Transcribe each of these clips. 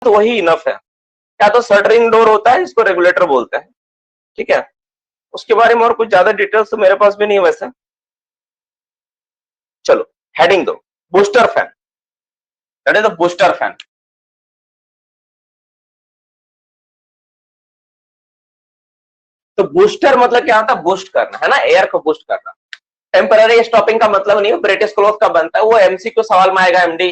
तो वही इनफ है। क्या तो शटरिंग डोर होता है, इसको रेगुलेटर बोलते हैं, ठीक है। उसके बारे में और कुछ ज्यादा डिटेल्स तो मेरे पास भी नहीं है वैसे। चलो हेडिंग दो, booster fan, that is the booster fan. तो बूस्टर मतलब क्या होता है, बूस्ट करना है ना, एयर को बूस्ट करना। टेम्पररी स्टॉपिंग का मतलब नहीं, ब्रिटिश क्लॉथ का बनता है, वो एमसीक्यू सवाल में आएगा एमडी,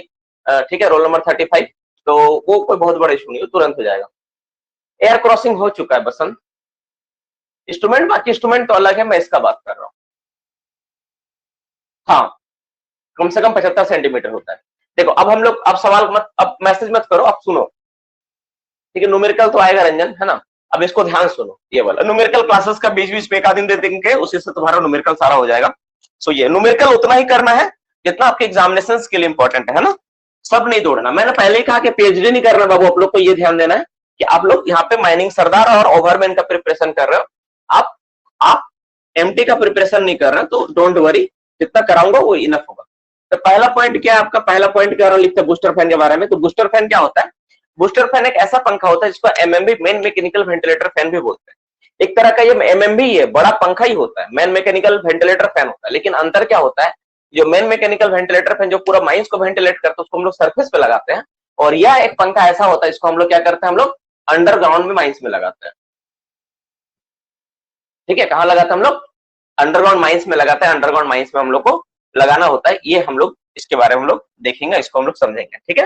ठीक है, रोल नंबर 35। तो वो कोई बहुत बड़ा इशू नहीं है, तुरंत हो जाएगा। एयर क्रॉसिंग हो चुका है बसंत। इंस्ट्रूमेंट, बाकी इंस्ट्रूमेंट तो अलग है, मैं इसका बात कर रहा हूं। हाँ, कम से कम 75 सेंटीमीटर होता है। देखो अब हम लोग, अब सवाल मत, अब मैसेज मत करो, अब सुनो, ठीक है। न्यूमेरिकल तो आएगा रंजन, है ना। अब इसको ध्यान सुनो, ये वाला न्यूमेरिकल क्लासेस का बीच बीच में एक आध दिन दे देंगे, उसी से तुम्हारा न्यूमेरिकल सारा हो जाएगा। सो ये न्यूमेरिकल उतना ही करना है जितना आपके एग्जामिनेशन के लिए इंपॉर्टेंट है ना, सब नहीं तोड़ना। मैंने पहले ही कहा कि पीएचडी नहीं करना बाबू, आप लोग को ये ध्यान देना है कि आप लोग यहाँ पे माइनिंग सरदार और ओवरमैन का प्रिपरेशन कर रहे हो, आप एमटी का प्रिपरेशन नहीं कर रहे, तो डोंट वरी, जितना कराऊंगा वो इनफ होगा। तो पहला पॉइंट क्या है आपका, पहला पॉइंट क्या लिखते हैं बूस्टर फैन के बारे में। तो बूस्टर फैन क्या होता है, बूस्टर फैन एक ऐसा पंखा होता है जिसको MMB, main mechanical ventilator fan भी बोलते हैं। एक तरह का ये एमएमबी है, बड़ा पंखा ही होता है, मेन मैकेनिकल वेंटिलेटर फैन होता है। लेकिन अंतर क्या होता है, जो मेन मैकेनिकल वेंटिलेटर फैन जो पूरा माइंस को वेंटिलेट करता है उसको हम लोग सरफेस पे लगाते हैं, और यह एक पंखा ऐसा होता है इसको हम लोग क्या करते हैं, हम लोग अंडरग्राउंड में माइंस में लगाते हैं, ठीक है। कहाँ लगाते हैं हम लोग, अंडरग्राउंड माइंस में लगाते हैं, अंडरग्राउंड माइंस में हम लोग को लगाना होता है। ये हम लोग इसके बारे में हम लोग देखेंगे, इसको हम लोग समझेंगे, ठीक है।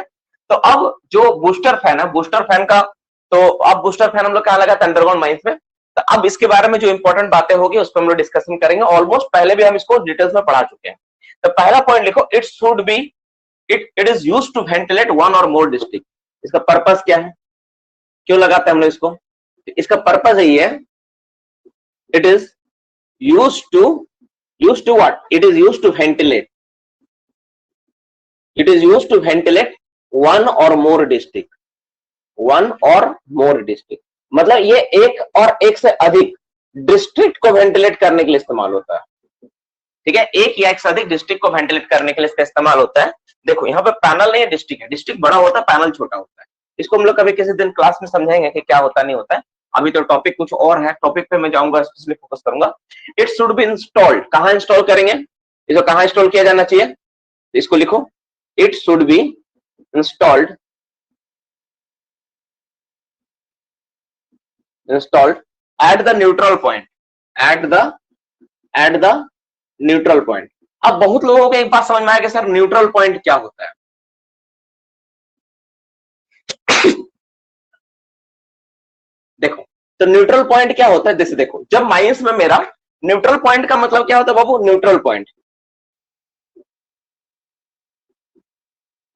तो अब जो बूस्टर फैन है, बूस्टर फैन का, तो अब बूस्टर फैन हम लोग कहाँ लगाते हैं, अंडरग्राउंड माइंस में। तो अब इसके बारे में जो इंपॉर्टेंट बातें होगी उस पर हम लोग डिस्कशन करेंगे। ऑलमोस्ट पहले भी हम इसको डिटेल्स में पढ़ा चुके हैं। तो पहला पॉइंट लिखो, it should be, it is used to ventilate one or more district. इसका पर्पस क्या है, क्यों लगाते हैं हम लोग इसको, इसका पर्पस यही है, it is used to what, it is used to ventilate, it is used to ventilate one or more district, one or more district, मतलब ये एक और एक से अधिक डिस्ट्रिक्ट को वेंटिलेट करने के लिए इस्तेमाल होता है, ठीक है। एक या एक से अधिक डिस्ट्रिक्ट को वेंटिलेट करने के लिए इसका इस्तेमाल होता है। देखो यहाँ पे पैनल नहीं है, डिस्ट्रिक्ट है, डिस्ट्रिक्ट बड़ा होता है, पैनल छोटा होता है। इसको हम लोग कभी किसी दिन क्लास में समझेंगे कि क्या होता नहीं होता है। अभी तो टॉपिक कुछ और है, टॉपिक पे मैं जाऊंगा, स्पेशली फोकस करूंगा। इट शुड बी इंस्टॉल्ड, कहां इंस्टॉल करेंगे, इसको कहां इंस्टॉल किया जाना चाहिए, इसको लिखो, it should be installed at the neutral point, at the neutral point. अब बहुत लोगों को एक बात समझ में आया कि सर न्यूट्रल पॉइंट क्या होता है। देखो, तो न्यूट्रल पॉइंट क्या होता है, जैसे देखो जब माइनस में मेरा न्यूट्रल पॉइंट का मतलब क्या होता है बाबू, न्यूट्रल पॉइंट,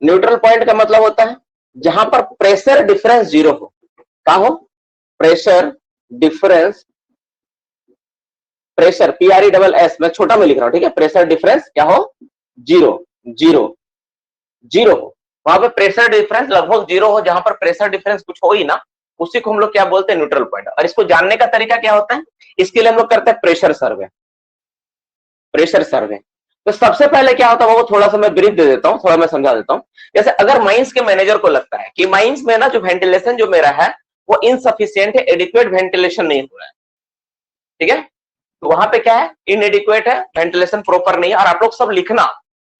न्यूट्रल पॉइंट का मतलब होता है जहां पर प्रेशर डिफरेंस जीरो हो। क्या हो, प्रेशर डिफरेंस, प्रेशर PRESS, मैं छोटा में लिख रहा हूं, ठीक है। प्रेशर डिफरेंस क्या हो, जीरो, जीरो हो, वहां पर प्रेशर डिफरेंस लगभग जीरो हो, जहां पर प्रेशर डिफरेंस कुछ हो ही ना, उसी को हम लोग क्या बोलते हैं, न्यूट्रल पॉइंट। और इसको जानने का तरीका क्या होता है, इसके लिए हम लोग करते हैं प्रेशर सर्वे, प्रेशर सर्वे। तो सबसे पहले क्या होता है वो थोड़ा सा मैं ब्रीफ दे देता हूं, थोड़ा मैं समझा देता हूं। जैसे अगर माइंस के मैनेजर को लगता है कि माइंस में ना जो वेंटिलेशन जो मेरा है वो इनसफिशियंट है, एडिक्वेट वेंटिलेशन नहीं हो रहा है, ठीक है, तो वहां पे क्या है, इनएडिक्वेट है, वेंटिलेशन प्रॉपर नहीं है। और आप लोग सब लिखना,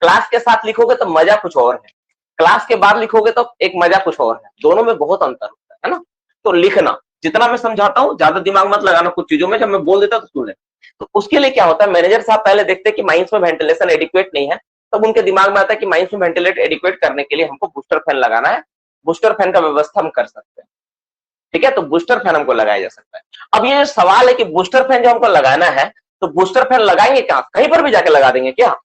क्लास के साथ लिखोगे तो मजा कुछ और है, क्लास के बाद लिखोगे तो एक मजा कुछ और है, दोनों में बहुत अंतर होता है ना। तो लिखना, जितना मैं समझाता हूं ज्यादा दिमाग मत लगाना कुछ चीजों में, जब मैं बोल देता तो सुन ले। तो उसके लिए क्या होता है, मैनेजर साहब पहले देखते हैं कि माइंस में वेंटिलेशन एडिक्वेट नहीं है, तब उनके दिमाग में आता है कि माइंस में वेंटिलेट एडिक्वेट करने के लिए हमको बूस्टर फैन लगाना है। बूस्टर फैन का व्यवस्था हम कर सकते हैं, ठीक है, तो बूस्टर फैन हमको लगाया जा सकता है। अब ये जो सवाल है कि बूस्टर फैन जो हमको लगाना है, तो बूस्टर फैन लगाएंगे कहां, कहीं पर भी जाके लगा देंगे क्या,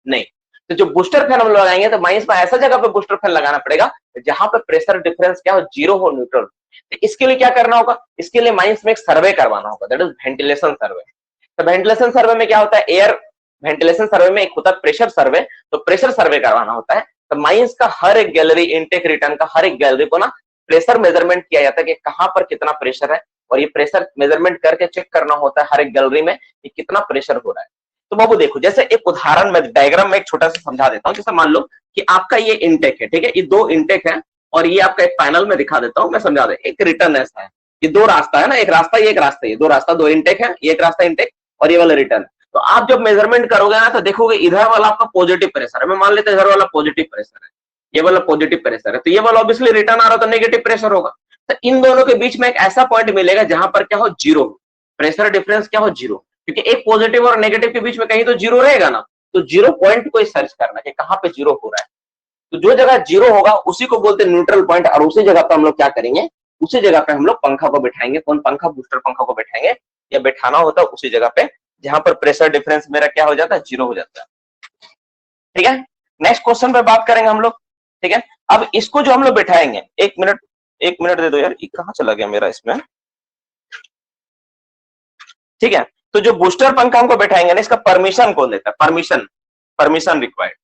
नहीं। तो जो बूस्टर फैन हम लगाएंगे तो माइंस में ऐसा जगह पे बूस्टर फैन लगाना पड़ेगा जहां पे प्रेशर डिफरेंस क्या हो, जीरो हो, न्यूट्रल। तो इसके लिए क्या करना होगा, इसके लिए माइंस में एक सर्वे करवाना होगा, दैट इज वेंटिलेशन सर्वे। तो वेंटिलेशन सर्वे में क्या होता है, एयर वेंटिलेशन सर्वे में एक होता है प्रेशर सर्वे, तो प्रेशर सर्वे करवाना होता है। तो माइंस का हर एक गैलरी, इनटेक रिटर्न का हर एक गैलरी को ना प्रेशर मेजरमेंट किया जाता है कि कहां पर कितना प्रेशर है, और ये प्रेशर मेजरमेंट करके चेक करना होता है हर एक गैलरी में कि कितना प्रेशर हो रहा है। तो बाबू देखो, जैसे एक उदाहरण में डायग्राम में एक छोटा सा समझा देता हूं। जैसे मान लो कि आपका ये इनटेक है, ठीक है, ये दो इनटेक है, और ये आपका एक पैनल में दिखा देता हूं, मैं समझा दे। एक रिटर्न ऐसा है, ये दो रास्ता है ना, एक रास्ता ये, एक रास्ता ये, दो रास्ता, दो इनटेक है, ये एक रास्ता इनटेक और ये वाला रिटर्न। तो आप जब मेजरमेंट करोगे ना तो देखोगे इधर वाला आपका पॉजिटिव प्रेशर है, मैं मान लेते हैं इधर वाला पॉजिटिव प्रेशर है, ये वाला पॉजिटिव प्रेशर है, तो ये वाला ऑब्वियसली रिटर्न आ रहा तो नेगेटिव प्रेशर होगा। तो इन दोनों के बीच में एक ऐसा पॉइंट मिलेगा जहां पर क्या हो, जीरो, प्रेशर डिफरेंस क्या हो, जीरो, क्योंकि एक पॉजिटिव और नेगेटिव के बीच में कहीं तो जीरो रहेगा ना, तो जीरो पॉइंट को सर्च करना कि कहां पे जीरो हो रहा है। तो जो जगह जीरो होगा उसी को बोलते हैं न्यूट्रल पॉइंट, और उसी जगह पे हम लोग क्या करेंगे, उसी जगह पे हम लोग पंखा को बैठाएंगे। कौन पंखा, बूस्टर पंखा को बैठाएंगे, या बैठाना होता है उसी जगह पे जहां पर प्रेशर डिफरेंस मेरा क्या हो जाता है, जीरो हो जाता है। ठीक है, नेक्स्ट क्वेश्चन पे बात करेंगे हम लोग। ठीक है, अब इसको जो हम लोग बैठाएंगे, एक मिनट दे दो यार, ये कहां चला गया मेरा इसमें। ठीक है, तो जो बूस्टर पंखा हमको बैठाएंगे ना, इसका परमिशन कौन देता है, परमिशन रिक्वायर्ड।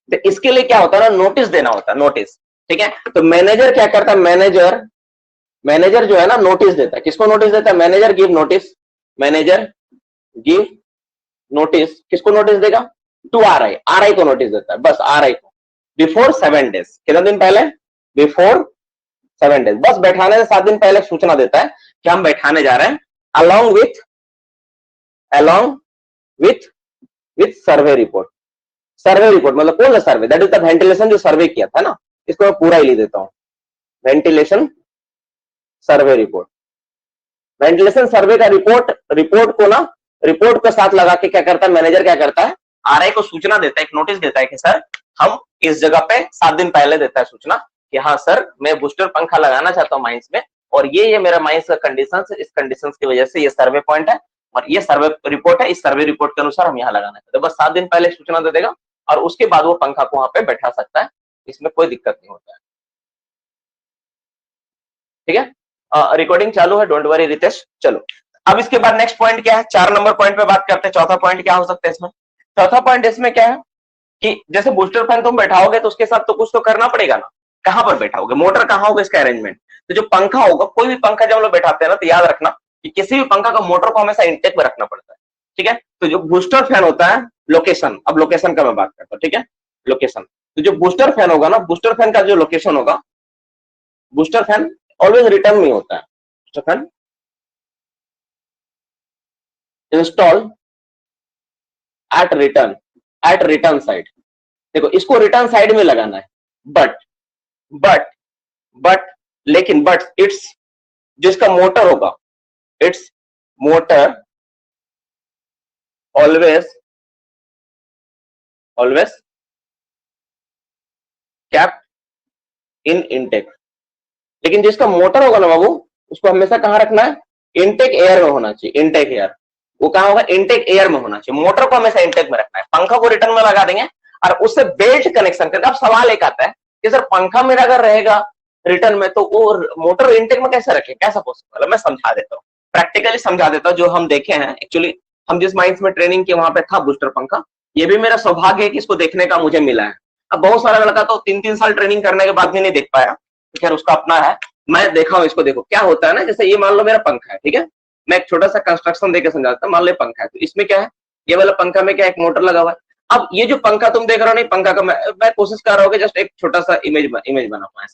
तो इसके लिए क्या होता है ना, नोटिस देना होता है, नोटिस। ठीक है, तो मैनेजर क्या करता है, मैनेजर जो है ना नोटिस देता है। किसको नोटिस देता है, manager give notice, manager give notice, किसको नोटिस देगा, टू आरआई को नोटिस देता है, बस आरआई को, बिफोर 7 डेज, कितना दिन पहले, बिफोर 7 डेज, बस बैठाने से 7 दिन पहले सूचना देता है कि हम बैठाने जा रहे हैं, along with survey report. Survey report मतलब कौन सा सर्वे, दैट इज द वेंटिलेशन जो सर्वे किया था ना, इसको मैं पूरा ही लिख देता हूं, वेंटिलेशन सर्वे रिपोर्ट। वेंटिलेशन सर्वे का रिपोर्ट को ना, रिपोर्ट के साथ लगा के क्या करता है मैनेजर, क्या करता है आरआई को सूचना देता है, एक नोटिस देता है कि सर हम इस जगह पे 7 दिन पहले देता है सूचना कि हाँ सर मैं बूस्टर पंखा लगाना चाहता हूँ माइंस में, और ये मेरा माइंस का कंडीशन, इस कंडीशन की वजह से ये सर्वे पॉइंट है और ये सर्वे रिपोर्ट है, इस सर्वे रिपोर्ट के अनुसार हम यहाँ लगाना चाहते हैं। बस 7 दिन पहले सूचना दे देगा और उसके बाद वो पंखा को वहां पे बैठा सकता है, इसमें कोई दिक्कत नहीं होता है। ठीक है, रिकॉर्डिंग चालू है, डोंट वरी रितेश। चलो अब इसके बाद नेक्स्ट पॉइंट क्या है, 4 नंबर पॉइंट पे बात करते हैं। चौथा पॉइंट क्या हो सकता है इसमें, चौथा पॉइंट इसमें क्या है कि जैसे बूस्टर फैन तुम बैठाओगे तो उसके साथ तो कुछ तो करना पड़ेगा ना, कहां पर बैठाओगे, मोटर कहां होगा, इसका अरेंजमेंट। तो जो पंखा होगा, कोई भी पंखा जब हम लोग बैठाते हैं ना, तो याद रखना कि किसी भी पंखा का मोटर को हमेशा इंटेक में रखना पड़ता है। ठीक है, तो जो बूस्टर फैन होता है, लोकेशन, अब लोकेशन का मैं बात करता हूँ। ठीक है, लोकेशन, तो जो बूस्टर फैन होगा ना, बूस्टर फैन का जो लोकेशन होगा, बूस्टर फैन ऑलवेज रिटर्न में होता है। Booster fan install at return side. देखो इसको रिटर्न साइड में लगाना है, बट लेकिन इट्स जिसका मोटर होगा, it's motor always kept in intake. लेकिन जिसका मोटर होगा ना बाबू, उसको हमेशा कहां रखना है, इनटेक एयर में होना चाहिए, इनटेक एयर। वो कहां होगा, इनटेक एयर में होना चाहिए। मोटर को हमेशा इनटेक में रखना है, पंखा को रिटर्न में लगा देंगे और उससे बेल्ट कनेक्शन करके। अब सवाल एक आता है कि सर पंखा मेरा अगर रहेगा रिटर्न में तो वो मोटर इंटेक में कैसे रखे, कैसा पॉसिबल है। मैं समझा देता हूँ, प्रैक्टिकली समझा देता हूँ। जो हम देखे हैं, एक्चुअली हम जिस माइंस में ट्रेनिंग किए वहां पे था बूस्टर पंखा। ये भी मेरा सौभाग्य है कि इसको देखने का मुझे मिला है। अब बहुत सारा लड़का तो 3-3 साल ट्रेनिंग करने के बाद भी नहीं देख पाया, खैर उसका अपना है। मैं देखा हूं इसको। देखो क्या होता है ना, जैसे ये मान लो मेरा पंखा है, ठीक है, मैं एक छोटा सा कंस्ट्रक्शन देकर समझाता हूँ। मान लो पंखा है, तो इसमें क्या है, ये वाला पंखा में क्या एक मोटर लगा हुआ है। अब ये जो पंखा तुम देख रहे हो, नहीं पंखा का मैं कोशिश कर रहा हूँ कि जस्ट एक छोटा सा इमेज बना पाए।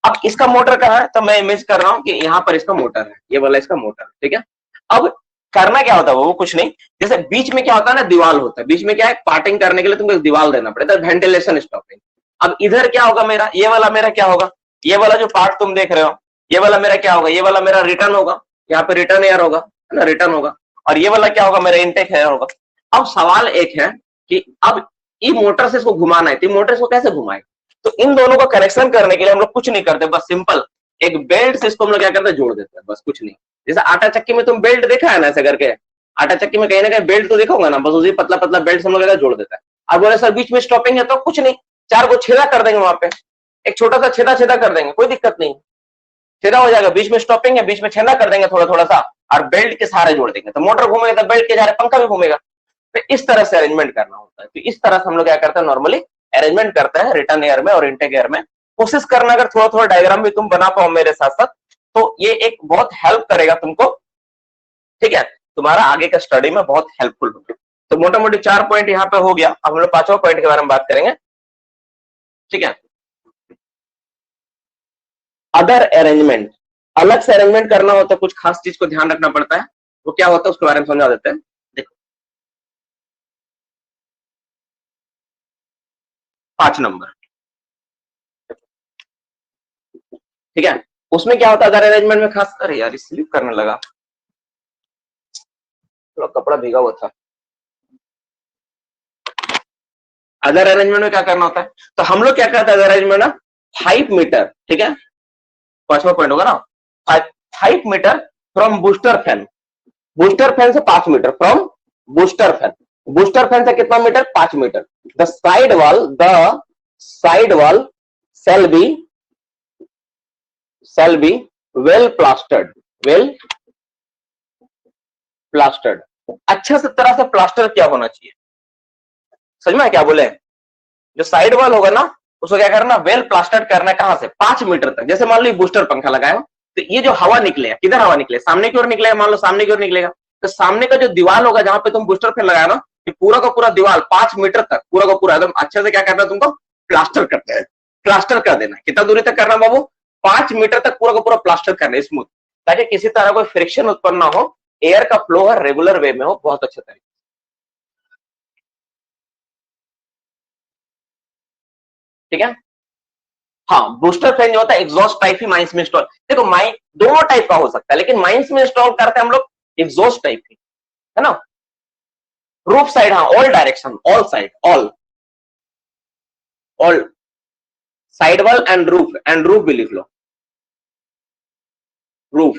अब इसका मोटर कहाँ है, तो मैं इमेज कर रहा हूँ कि यहाँ पर इसका मोटर है, ये वाला इसका मोटर, ठीक है। अब करना क्या होता है, वो कुछ नहीं, जैसे बीच में क्या होता है ना, दीवार होता है। बीच में क्या है, पार्टिंग करने के लिए तुमको एक दीवार देना पड़ेगा, वेंटिलेशन स्टॉपिंग। अब इधर क्या होगा मेरा, ये वाला मेरा क्या होगा, ये वाला जो पार्ट तुम देख रहे हो, ये वाला मेरा क्या होगा, ये वाला मेरा रिटर्न होगा, यहाँ पे रिटर्न एयर होगा, है ना, रिटर्न होगा। और ये वाला क्या होगा, मेरा इनटेक एयर होगा। अब सवाल एक है कि अब ये मोटर से इसको घुमाना है, तो मोटर को कैसे घुमाए। तो इन दोनों को कनेक्शन करने के लिए हम लोग कुछ नहीं करते, बस सिंपल एक बेल्ट से इसको हम लोग क्या करते हैं, जोड़ देते हैं, बस कुछ नहीं। जैसे आटा चक्की में तुम बेल्ट देखा है ना, ऐसे करके आटा चक्की में कहीं ना कहीं बेल्ट तो देखा होगा ना, बस उसी पतला पतला बेल्ट हम लोग जोड़ देता है। अब बोले सर बीच में स्टॉपिंग है, तो कुछ नहीं, 4 को छेदा कर देंगे, वहां पे एक छोटा सा छेदा कर देंगे, कोई दिक्कत नहीं, छेदा हो जाएगा। बीच में स्टॉपिंग है, बीच में छेदा कर देंगे थोड़ा सा, और बेल्ट के सहारे जोड़ देंगे, तो मोटर घूमेगा तो बेल्ट के सहारे पंखा भी घूमेगा। तो इस तरह से अरेंजमेंट करना होता है। तो इस तरह से हम लोग क्या करते हैं, नॉर्मली अरेंजमेंट करते हैं रिटर्न एयर में और इनटेक एयर में। कोशिश करना, अगर थोड़ा डायग्राम भी तुम बना पाओ मेरे साथ साथ, तो ये एक बहुत हेल्प करेगा तुमको, ठीक है, तुम्हारा आगे का स्टडी में बहुत हेल्पफुल होगा। तो मोटा मोटी 4 पॉइंट यहाँ पे हो गया। अब हम लोग 5वां पॉइंट के बारे में बात करेंगे, ठीक है। अदर अरेंजमेंट, अलग से अरेंजमेंट करना होता है, कुछ खास चीज को ध्यान रखना पड़ता है, वो क्या होता है उसके बारे में समझा देते हैं। देखो 5 नंबर, ठीक है। उसमें क्या होता है अदर अरेंजमेंट में खास, अरे यार स्लिप करने लगा, थोड़ा कपड़ा भीगा हुआ था। अदर अरेंजमेंट में क्या करना होता है, तो हम लोग क्या करते हैं अदर अरेंजमेंट ना, 5 मीटर, ठीक है, 5वां पॉइंट होगा ना, 5 meter from booster fan, booster fan से 5 meter from booster fan, booster fan से कितना meter, 5 meter. The side wall shall be well plastered, अच्छे से तरह से प्लास्टर क्या होना चाहिए, समझ में क्या बोले। जो साइड वॉल होगा ना उसको क्या करना, वेल प्लास्टर्ड करना है, कहां से, 5 मीटर तक। जैसे मान लो बूस्टर पंखा लगाया हो, तो ये जो हवा निकलेगा, किधर हवा निकले, सामने की ओर निकलेगा, मान लो सामने की ओर निकलेगा, तो सामने का जो दीवार होगा जहां पे तुम बूस्टर फैन लगाया ना, ये पूरा का पूरा दीवार 5 मीटर तक पूरा का पूरा एकदम अच्छे से क्या करना है तुमको, प्लास्टर करते हैं, प्लास्टर कर देना। कितना दूरी तक करना बाबू, 5 मीटर तक पूरा का पूरा प्लास्टर करना है स्मूथ, ताकि किसी तरह कोई फ्रिक्शन उत्पन्न ना हो, एयर का फ्लो है रेगुलर वे में हो, बहुत अच्छे तरीके, ठीक है। हाँ, बूस्टर फैन जो होता है एग्जॉस्ट टाइप ही माइंस में इंस्टॉल, देखो माइन दोनों टाइप का हो सकता है, लेकिन माइंस में इंस्टॉल करते हैं हम लोग एग्जॉस्ट टाइप ही, है ना। रूफ साइड, हाँ, all direction, all side, all side wall and roof भी लिख लो, रूफ,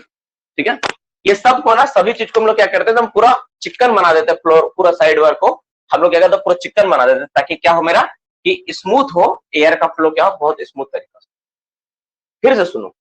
ठीक है। ये सब को ना, सभी चीज को हम लोग क्या करते हैं, हम पूरा चिकन बना देते हैं, फ्लोर पूरा साइड वर्क को हम लोग क्या करते हैं, पूरा चिकन बना देते हैं, ताकि क्या हो मेरा, कि स्मूथ हो, एयर का फ्लो क्या हो, बहुत स्मूथ तरीका से। फिर से सुनो,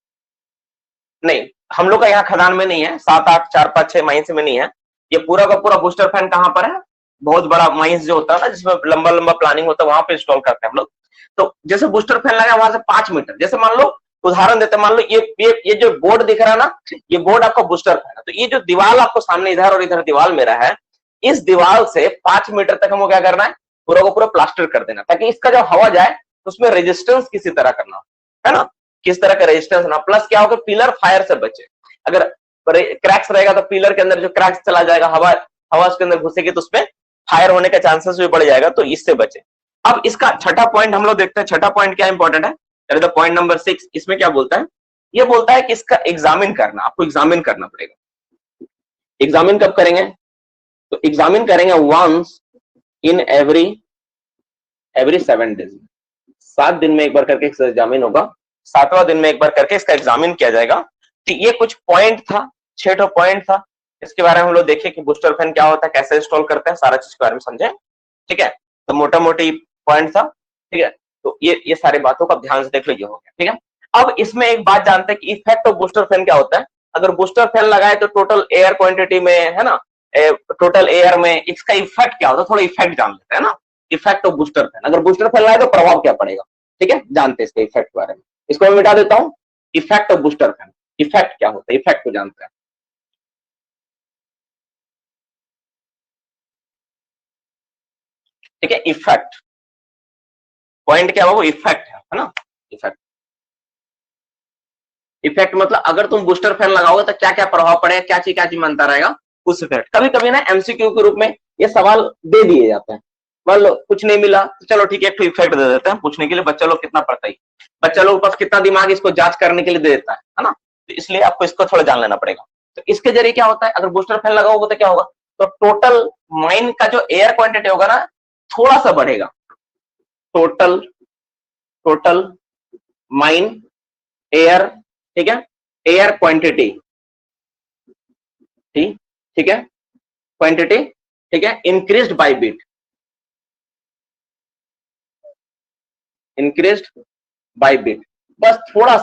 नहीं हम लोग का यहाँ खदान में नहीं है, 7, 8, 4, 5, 6 माइंस में नहीं है, ये पूरा का पूरा बूस्टर फैन कहां पर है, बहुत बड़ा माइंस जो होता है ना, जिसमें लंबा लंबा प्लानिंग होता है, वहां पे इंस्टॉल करते हैं हम लोग। तो जैसे बूस्टर फैन लगा वहां से 5 मीटर, जैसे मान लो उदाहरण देते हैं, मान लो ये जो बोर्ड दिख रहा है ना, ये बोर्ड आपका बूस्टर फैन है, तो ये जो दीवार आपको सामने इधर और इधर दीवार मेरा है, इस दीवार से 5 मीटर तक हमको क्या करना है, पूरा को पूरा प्लास्टर कर देना, ताकि इसका जब हवा जाए तो उसमें रेजिस्टेंस किसी तरह करना, है ना, किस तरह का रेजिस्टेंस ना, प्लस क्या होगा, पिलर फायर से बचे। अगर क्रैक्स रहेगा तो पिलर के अंदर जो क्रैक्स चला जाएगा, हवा उसके अंदर घुसेगी, तो उसमें फायर होने का चांसेस भी बढ़ जाएगा, तो इससे बचे। अब इसका छठा पॉइंट हम लोग देखते हैं, छठा पॉइंट क्या इंपॉर्टेंट है, पॉइंट नंबर 6, इसमें क्या बोलता है, ये बोलता है कि इसका एग्जामिन करना, आपको एग्जामिन करना पड़ेगा। एग्जामिन कब करेंगे, तो एग्जामिन करेंगे वंस इन एवरी 7 डेज, 7 दिन में एक बार करके इसका एग्जामिन होगा, 7वां दिन में एक बार करके इसका एग्जामिन किया जाएगा। तो ये कुछ पॉइंट था, 6 पॉइंट था, इसके बारे में हम लोग देखे कि बूस्टर फैन क्या होता है, कैसे इंस्टॉल करते हैं, सारा चीज के बारे में समझे, ठीक है। तो मोटा मोटी पॉइंट था, ठीक है। तो ये सारी बातों का ध्यान से देख लो, ये हो गया, ठीक है। अब इसमें एक बात जानते हैं कि इफेक्ट ऑफ बूस्टर फैन क्या होता है। अगर बूस्टर फैन लगाए तो टोटल एयर क्वांटिटी में, है ना, टोटल एयर में इसका इफेक्ट क्या होता है, थोड़ा इफेक्ट जान लेते हैं ना, इफेक्ट ऑफ बूस्टर फैन। अगर बूस्टर फैन लगाए तो प्रभाव क्या पड़ेगा, ठीक है, जानते हैं इसके इफेक्ट के बारे में। इसको मैं मिटा देता हूं, effect of booster fan, effect क्या होता है, इफेक्ट को जानते हैं, ठीक है। इफेक्ट पॉइंट क्या वो इफेक्ट है ना, इफेक्ट, इफेक्ट मतलब अगर तुम बूस्टर फैन लगाओगे तो क्या क्या प्रभाव पड़ेगा, क्या चीज बनता रहेगा, उस इफेक्ट। कभी कभी ना एमसीक्यू के रूप में ये सवाल दे दिए जाते हैं, मान लो कुछ नहीं मिला तो चलो ठीक है, एक तो इफेक्ट दे देते हैं पूछने के लिए, बच्चा लोग कितना पढ़ता है, बच्चा लोग पास कितना दिमाग इसको जांच करने के लिए दे देता है ना, तो इसलिए आपको इसको थोड़ा जान लेना पड़ेगा। तो इसके जरिए क्या होता है, अगर बूस्टर फैन लगाओगे तो क्या होगा, तो टोटल माइन का जो एयर क्वांटिटी होगा ना, थोड़ा सा बढ़ेगा, टोटल माइन एयर, ठीक है, एयर क्वांटिटी, ठीक है, क्वांटिटी, ठीक है, increased by bit, increased by bit, बस थोड़ा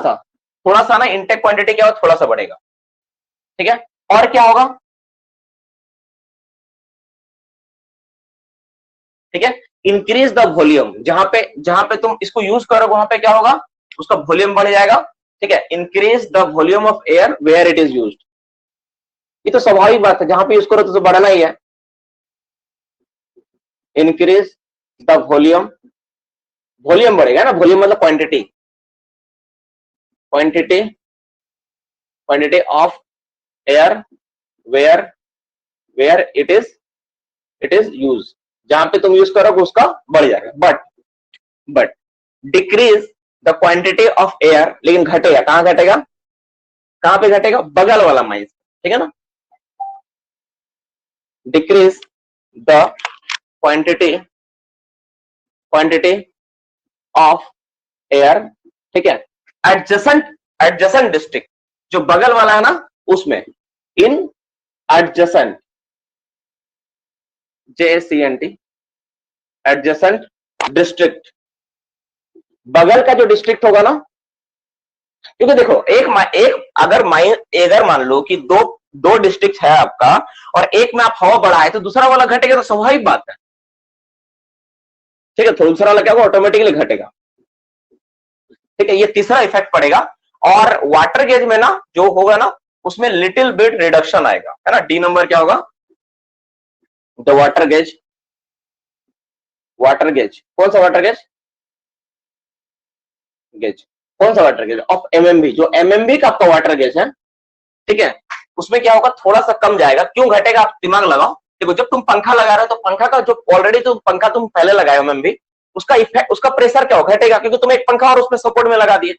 सा ना इनटेक क्वांटिटी क्या हो, थोड़ा सा बढ़ेगा, ठीक है। और क्या होगा, ठीक है, इंक्रीज द वॉल्यूम, जहां पे तुम इसको यूज करोगे वहां पे क्या होगा, उसका वॉल्यूम बढ़ जाएगा, ठीक है। Increase the volume of air where it is used, ये तो स्वाभाविक बात है, जहां पे यूज करो तो बढ़ना ही है, इंक्रीज द वॉल्यूम, वॉल्यूम बढ़ेगा ना, वॉल्यूम मतलब quantity, quantity quantity of air where where it is use, जहां पे तुम यूज करोगे उसका बढ़ जाएगा। But decrease the quantity of air, लेकिन घटेगा, कहां घटेगा, कहां पे घटेगा, बगल वाला माइनस, ठीक है ना, decrease the quantity of air, ठीक है, एडजेसेंट डिस्ट्रिक्ट, जो बगल वाला है ना उसमें, इन एडजेसेंट, JACNT, एडजेसेंट डिस्ट्रिक्ट, बगल का जो डिस्ट्रिक्ट होगा ना, क्योंकि देखो अगर मान लो कि दो डिस्ट्रिक्ट है आपका और एक में आप हवा बढ़ाए तो दूसरा वाला घटेगा, तो स्वाभाविक बात है, ठीक है, तो दूसरा वाला क्या होगा, ऑटोमेटिकली घटेगा, ठीक है। ये तीसरा इफेक्ट पड़ेगा। और वाटर गेज में ना जो होगा ना उसमें लिटिल बिट रिडक्शन आएगा, है ना, डी नंबर क्या होगा, द वाटर गेज कौन सा वाटर गेज कौन सा वाटर गेज ऑफ MMB, जो MMB का आपका वाटर गेज है, ठीक है, उसमें क्या होगा, थोड़ा सा कम जाएगा। क्यों घटेगा, आप दिमाग लगाओ। देखो जब तुम पंखा लगा रहे हो तो पंखा का जो ऑलरेडी पंखा तुम पहले लगाए MMB, उसका इफेक्ट, उसका प्रेशर क्या होगा, घटेगा, क्योंकि तुम एक पंखा और उसमें सपोर्ट में लगा दिए।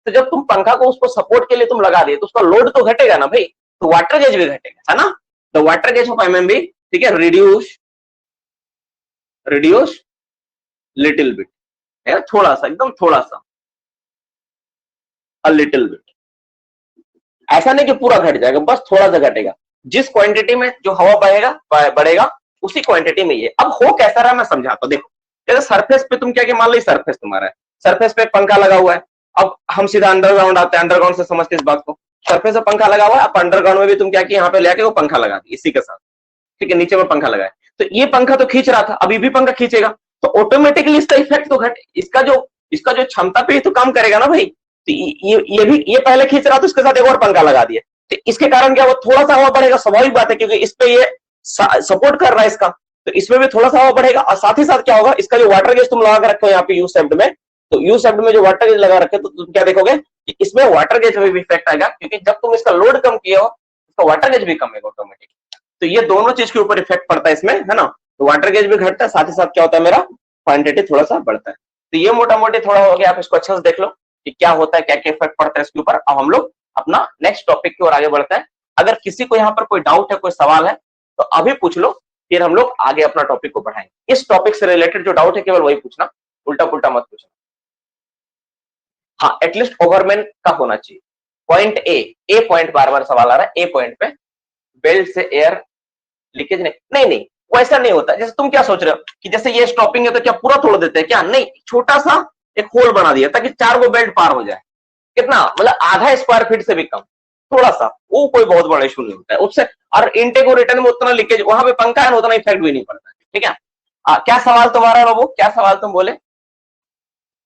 तो जब तुम पंखा को उसको सपोर्ट के लिए तुम लगा दिए तो उसका लोड तो घटेगा ना भाई, तो वाटर गेज भी घटेगा, है ना। The water gauge of MMB, ठीक है, रिड्यूस लिटिल बिट, है थोड़ा सा, एकदम थोड़ा सा, अ लिटिल बिट, ऐसा नहीं कि पूरा घट जाएगा, बस थोड़ा सा घटेगा। जिस क्वांटिटी में जो हवा बढ़ेगा उसी क्वांटिटी में ये। अब हो कैसा रहा मैं समझाता हूं। देखो जैसे सरफेस पे तुम क्या कि मान लो सरफेस तुम्हारा है, सरफेस पे पंखा लगा हुआ है। अब हम सीधा अंडरग्राउंड आते हैं, अंडरग्राउंड से समझते इस बात को। सरफेस पे पंखा लगा हुआ है, अब अंडरग्राउंड में भी तुम क्या कि यहाँ पे लेके वो पंखा लगा दी इसी के साथ, ठीक है, नीचे में पंखा लगाए, तो ये पंखा तो खींच रहा था, अभी भी पंखा खींचेगा, तो ऑटोमेटिकली इसका इफेक्ट तो घटे, इसका जो क्षमता पे तो काम करेगा ना भाई। तो ये पहले खींच रहा था, उसके साथ एक और पंखा लगा दिया, तो इसके कारण क्या, वो थोड़ा सा हवा बढ़ेगा, स्वाभाविक बात है, क्योंकि इस पे ये सपोर्ट कर रहा है इसका, तो इसमें भी थोड़ा सा हवा बढ़ेगा। और साथ ही साथ क्या होगा, इसका जो वाटर गेज तुम लगा के रखे हो यहाँ पे यू शेप्ड में, तो यू शेप्ड में जो वाटर गेज लगा रखे तो तुम क्या देखोगे कि इसमें वाटर गेज में भी इफेक्ट आएगा, क्योंकि जब तुम इसका लोड कम किए हो तो वाटर गेज भी कम है ऑटोमेटिक। तो ये दोनों चीज के ऊपर इफेक्ट पड़ता है इसमें, है ना। तो वाटर गेज भी घटता है, साथ ही साथ क्या होता है, मेरा क्वांटिटी थोड़ा सा बढ़ता है। तो ये मोटा मोटी थोड़ा हो गया, आप इसको अच्छे से देख लो कि क्या होता है, क्या क्या इफेक्ट पड़ता है इसके ऊपर। अब हम लोग अपना नेक्स्ट टॉपिक की ओर आगे बढ़ते हैं। अगर किसी को यहाँ पर कोई डाउट है, कोई सवाल है तो अभी पूछ लो, फिर हम लोग आगे अपना टॉपिक को बढ़ाएंगे। इस टॉपिक से रिलेटेड जो डाउट है केवल वही पूछना, उल्टा पुल्टा मत पूछना। हाँ, एटलीस्ट ओवरमैन का होना चाहिए। पॉइंट ए पॉइंट बार बार सवाल आ रहा है, ए पॉइंट पे बेल्ट से एयर लीकेज नहीं, वैसा नहीं होता। जैसे तुम क्या सोच रहे हो कि जैसे ये स्टॉपिंग है तो क्या पूरा तोड़ देते हैं क्या, नहीं, छोटा सा एक होल बना दिया ताकि 4 गो बेल्ट पार हो जाए। कितना, मतलब आधा स्क्वायर फीट से भी कम, थोड़ा सा, वो कोई बहुत बड़ा इशू नहीं होता है उससे। और इनटेक और रिटर्न में उतना लीकेज, वहां पे पंखा है उतना इफेक्ट भी नहीं पड़ता है, ठीक है। क्या सवाल तुम्हारा बाबू, क्या सवाल तुम बोले।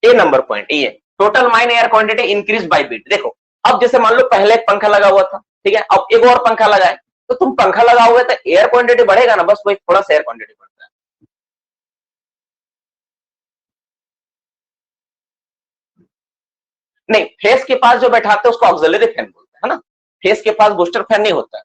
ए नंबर पॉइंट ये total mine air quantity increase by bit. देखो अब जैसे मान लो पहले एक पंखा लगा हुआ था, ठीक है, अब एक और पंखा लगाए, तो तुम पंखा लगाओगे तो एयर क्वांटिटी बढ़ेगा ना, बस वही थोड़ा सा एयर क्वांटिटी बढ़ता है। नहीं, फेस के पास जो बैठाते हैं उसको ऑक्सिलरी फैन बोलते हैं, है ना। फेस के पास बूस्टर फैन नहीं होता है।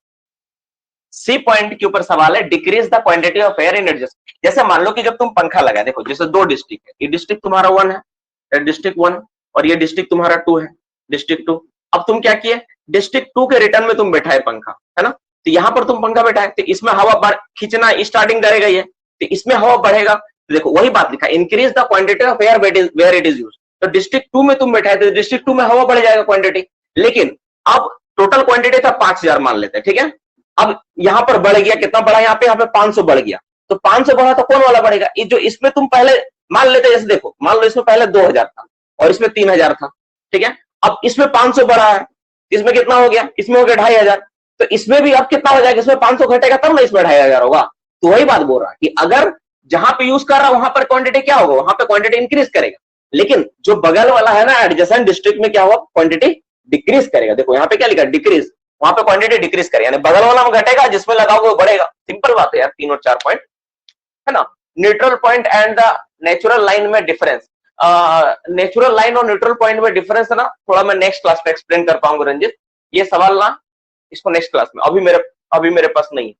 सी पॉइंट के ऊपर सवाल है, decrease the quantity of air in adjust. जैसे मान लो कि जब तुम पंखा लगाए, देखो जैसे 2 डिस्ट्रिक्ट है, ये डिस्ट्रिक्ट तुम्हारा 1 है, डिस्ट्रिक्ट 1, और ये डिस्ट्रिक्ट तुम्हारा 2 है, डिस्ट्रिक्ट 2। अब तुम क्या किए, डिस्ट्रिक्ट 2 के रिटर्न में तुम बैठाए पंखा, है ना। तो यहां पर तुम पंखा बैठाए तो इसमें हवा खींचना स्टार्टिंग करेगा ये, तो इसमें हवा बढ़ेगा। तो देखो वही बात लिखा, increase the quantity of air where it is use. तो डिस्ट्रिक्ट 2 में तुम बैठाए तो डिस्ट्रिक्ट 2 में हवा बढ़ जाएगा क्वांटिटी, लेकिन अब टोटल क्वांटिटी था 5000 मान लेते हैं, ठीक है। अब यहां पर बढ़ गया, कितना बढ़ा, यहाँ पे 500 बढ़ गया, तो 500 बढ़ा तो कौन वाला बढ़ेगा, ये जो इसमें तुम पहले मान लेते, जैसे देखो मान लो इसमें पहले 2000 था और इसमें 3000 था, ठीक है। अब इसमें 500 बढ़ा है, इसमें कितना हो गया, इसमें हो गया 2500, तो इसमें भी अब कितना हो जाएगा, इसमें 500 घटेगा तब ना इसमें 2500 होगा। तो वही बात बोल रहा कि अगर जहां पे यूज कर रहा है वहां पर क्वांटिटी क्या होगा, वहां पे क्वांटिटी इंक्रीज करेगा, लेकिन जो बगल वाला है ना एडजेसेंट डिस्ट्रिक्ट में क्या होगा, क्वांटिटी डिक्रीज करेगा। देखो यहाँ पे क्या लिखा, डिक्रीज, वहां पे क्वांटिटी डिक्रीज करेगा, यानी बगल वाला में घटेगा, जिसमें लगाओगे वो बढ़ेगा। सिंपल बात है यार, 3 और 4 पॉइंट, है ना। Neutral point and the natural line में डिफरेंस, नेचुरल लाइन और न्यूट्रल पॉइंट में डिफरेंस है ना, थोड़ा मैं नेक्स्ट क्लास में एक्सप्लेन कर पाऊंगा रंजित, ये सवाल ना इसको नेक्स्ट क्लास में, अभी मेरे पास नहीं है,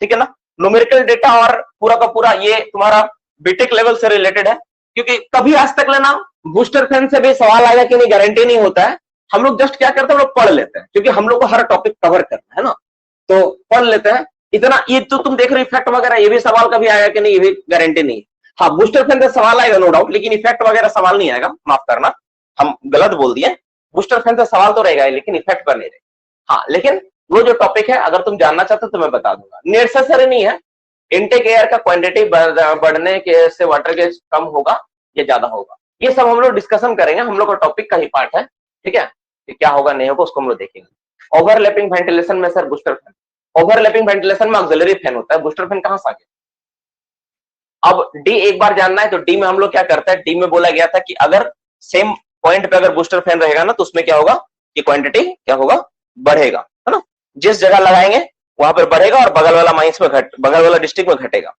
ठीक है ना। न्यूमेरिकल डेटा और पूरा का पूरा ये तुम्हारा बीटेक लेवल से रिलेटेड है, क्योंकि कभी आज तक लेना बूस्टर फैन से भी सवाल आएगा कि नहीं गारंटी नहीं होता है। हम लोग जस्ट क्या करते हैं, हम लोग पढ़ लेते हैं, क्योंकि हम लोग को हर टॉपिक कवर करना है ना, तो पढ़ लेते हैं इतना। ये तो तुम देख रहे हो इफेक्ट वगैरह, ये भी सवाल कभी आएगा कि नहीं, ये भी गारंटी नहीं है। हाँ, बूस्टर फैन से सवाल आएगा नो डाउट, लेकिन इफेक्ट वगैरह सवाल नहीं आएगा, माफ करना हम गलत बोल दिए। बूस्टर फैन से सवाल तो रहेगा लेकिन इफेक्ट पर नहीं रहेगा। हाँ, लेकिन वो जो टॉपिक है अगर तुम जानना चाहते हो तो मैं बता दूंगा, नेसेसरी नहीं है। इनटेक एयर का क्वांटिटी बढ़ने के से वाटर गेज कम होगा या ज्यादा होगा, ये सब हम लोग डिस्कशन करेंगे, हम लोग का टॉपिक का ही पार्ट है, ठीक है। कि क्या होगा नहीं होगा उसको हम लोग देखेंगे। ओवरलैपिंग वेंटिलेशन में sir booster fan, overlapping ventilation में ऑक्सिलरी फैन होता है, बूस्टर फैन कहां से आ गया। अब डी एक बार जानना है तो डी में हम लोग क्या करते हैं, डी में बोला गया था कि अगर सेम पॉइंट पे अगर बूस्टर फैन रहेगा ना तो उसमें क्या होगा कि क्वांटिटी क्या होगा, बढ़ेगा, है ना। जिस जगह लगाएंगे वहां पर बढ़ेगा और बगल वाला माइंस में बगल वाला डिस्ट्रिक्ट में घटेगा,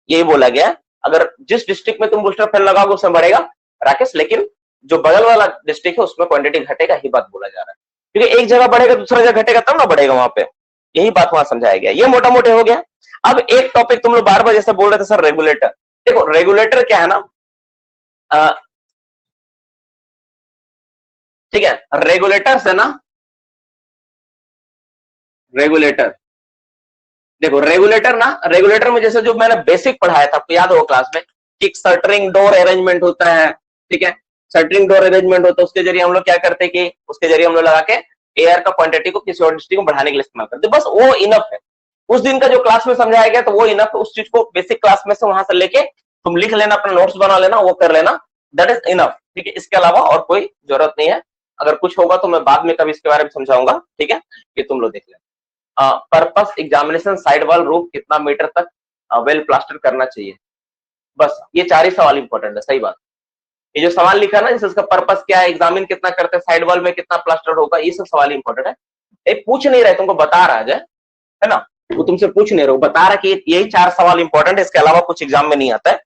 यही बोला गया है। अगर जिस डिस्ट्रिक्ट में तुम बूस्टर फैन लगाओगे उसमें बढ़ेगा राकेश, लेकिन जो बगल वाला डिस्ट्रिक्ट है उसमें क्वांटिटी घटेगा, ही बात बोला जा रहा है। क्योंकि एक जगह बढ़ेगा दूसरा जगह घटेगा तब ना बढ़ेगा वहां पे, यही बात वहां समझाया गया। ये मोटा मोटे हो गया। अब एक टॉपिक तुम लोग बार बार जैसे बोल रहे थे सर रेगुलेटर, देखो रेगुलेटर क्या है ना, ठीक है, रेगुलेटर से ना, रेगुलेटर देखो रेगुलेटर ना, रेगुलेटर में जैसे जो मैंने बेसिक पढ़ाया था आपको याद होगा क्लास में कि शटरिंग डोर अरेंजमेंट होता है, ठीक है, शटरिंग डोर अरेंजमेंट होता है, उसके जरिए हम लोग क्या करते हैं कि उसके जरिए हम लोग लगा के एयर का क्वांटिटी को किसी और डिस्ट्रिक्ट में बढ़ाने के लिए इस्तेमाल करते, बस वो इनफ है। उस दिन का जो क्लास में समझाया गया तो वो इनफ, उस चीज को बेसिक क्लास में से वहां से लेके तुम लिख लेना, अपना नोट्स बना लेना, वो कर लेना, दैट इज इनफ, ठीक है। इसके अलावा और कोई जरूरत नहीं है। अगर कुछ होगा तो मैं बाद में कभी इसके बारे में समझाऊंगा, ठीक है, कि तुम लोग देख लेना। Purpose examination side wall roof कितना मीटर तक वेल प्लास्टर करना चाहिए, बस ये 4 ही सवाल इंपॉर्टेंट है, सही बात। ये जो सवाल लिखा ना जैसे उसका पर्पस क्या है, एग्जामिन कितना करते हैं, साइड वॉल में कितना प्लास्टर होगा, ये सब सवाल इंपॉर्टेंट है। ये पूछ नहीं रहे, तुमको बता रहा है ना, वो तुमसे पूछ नहीं रहे, बता रहा कि यही 4 सवाल इंपॉर्टेंट है, इसके अलावा कुछ एग्जाम में नहीं आता है।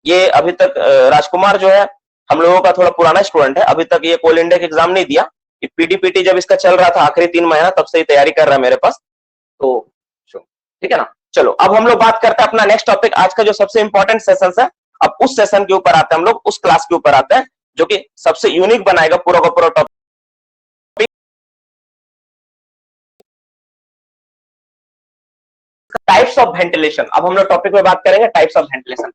ये अभी तक राजकुमार जो है हम लोगों का थोड़ा पुराना स्टूडेंट है, अभी तक ये कोल इंडिया एग्जाम नहीं दिया, पीडीपीटी जब इसका चल रहा था आखिरी 3 महीना तब से ही तैयारी कर रहा है मेरे पास, तो ठीक है ना। चलो अब हम लोग बात करते हैं अपना नेक्स्ट टॉपिक, आज का जो सबसे इंपॉर्टेंट सेशन है। अब उस सेशन के ऊपर आते हैं हम लोग, उस क्लास के ऊपर आते हैं जो कि सबसे यूनिक बनाएगा पूरा का पूरा टॉपिक, टाइप्स ऑफ वेंटिलेशन। अब हम लोग टॉपिक में बात करेंगे टाइप्स ऑफ वेंटिलेशन,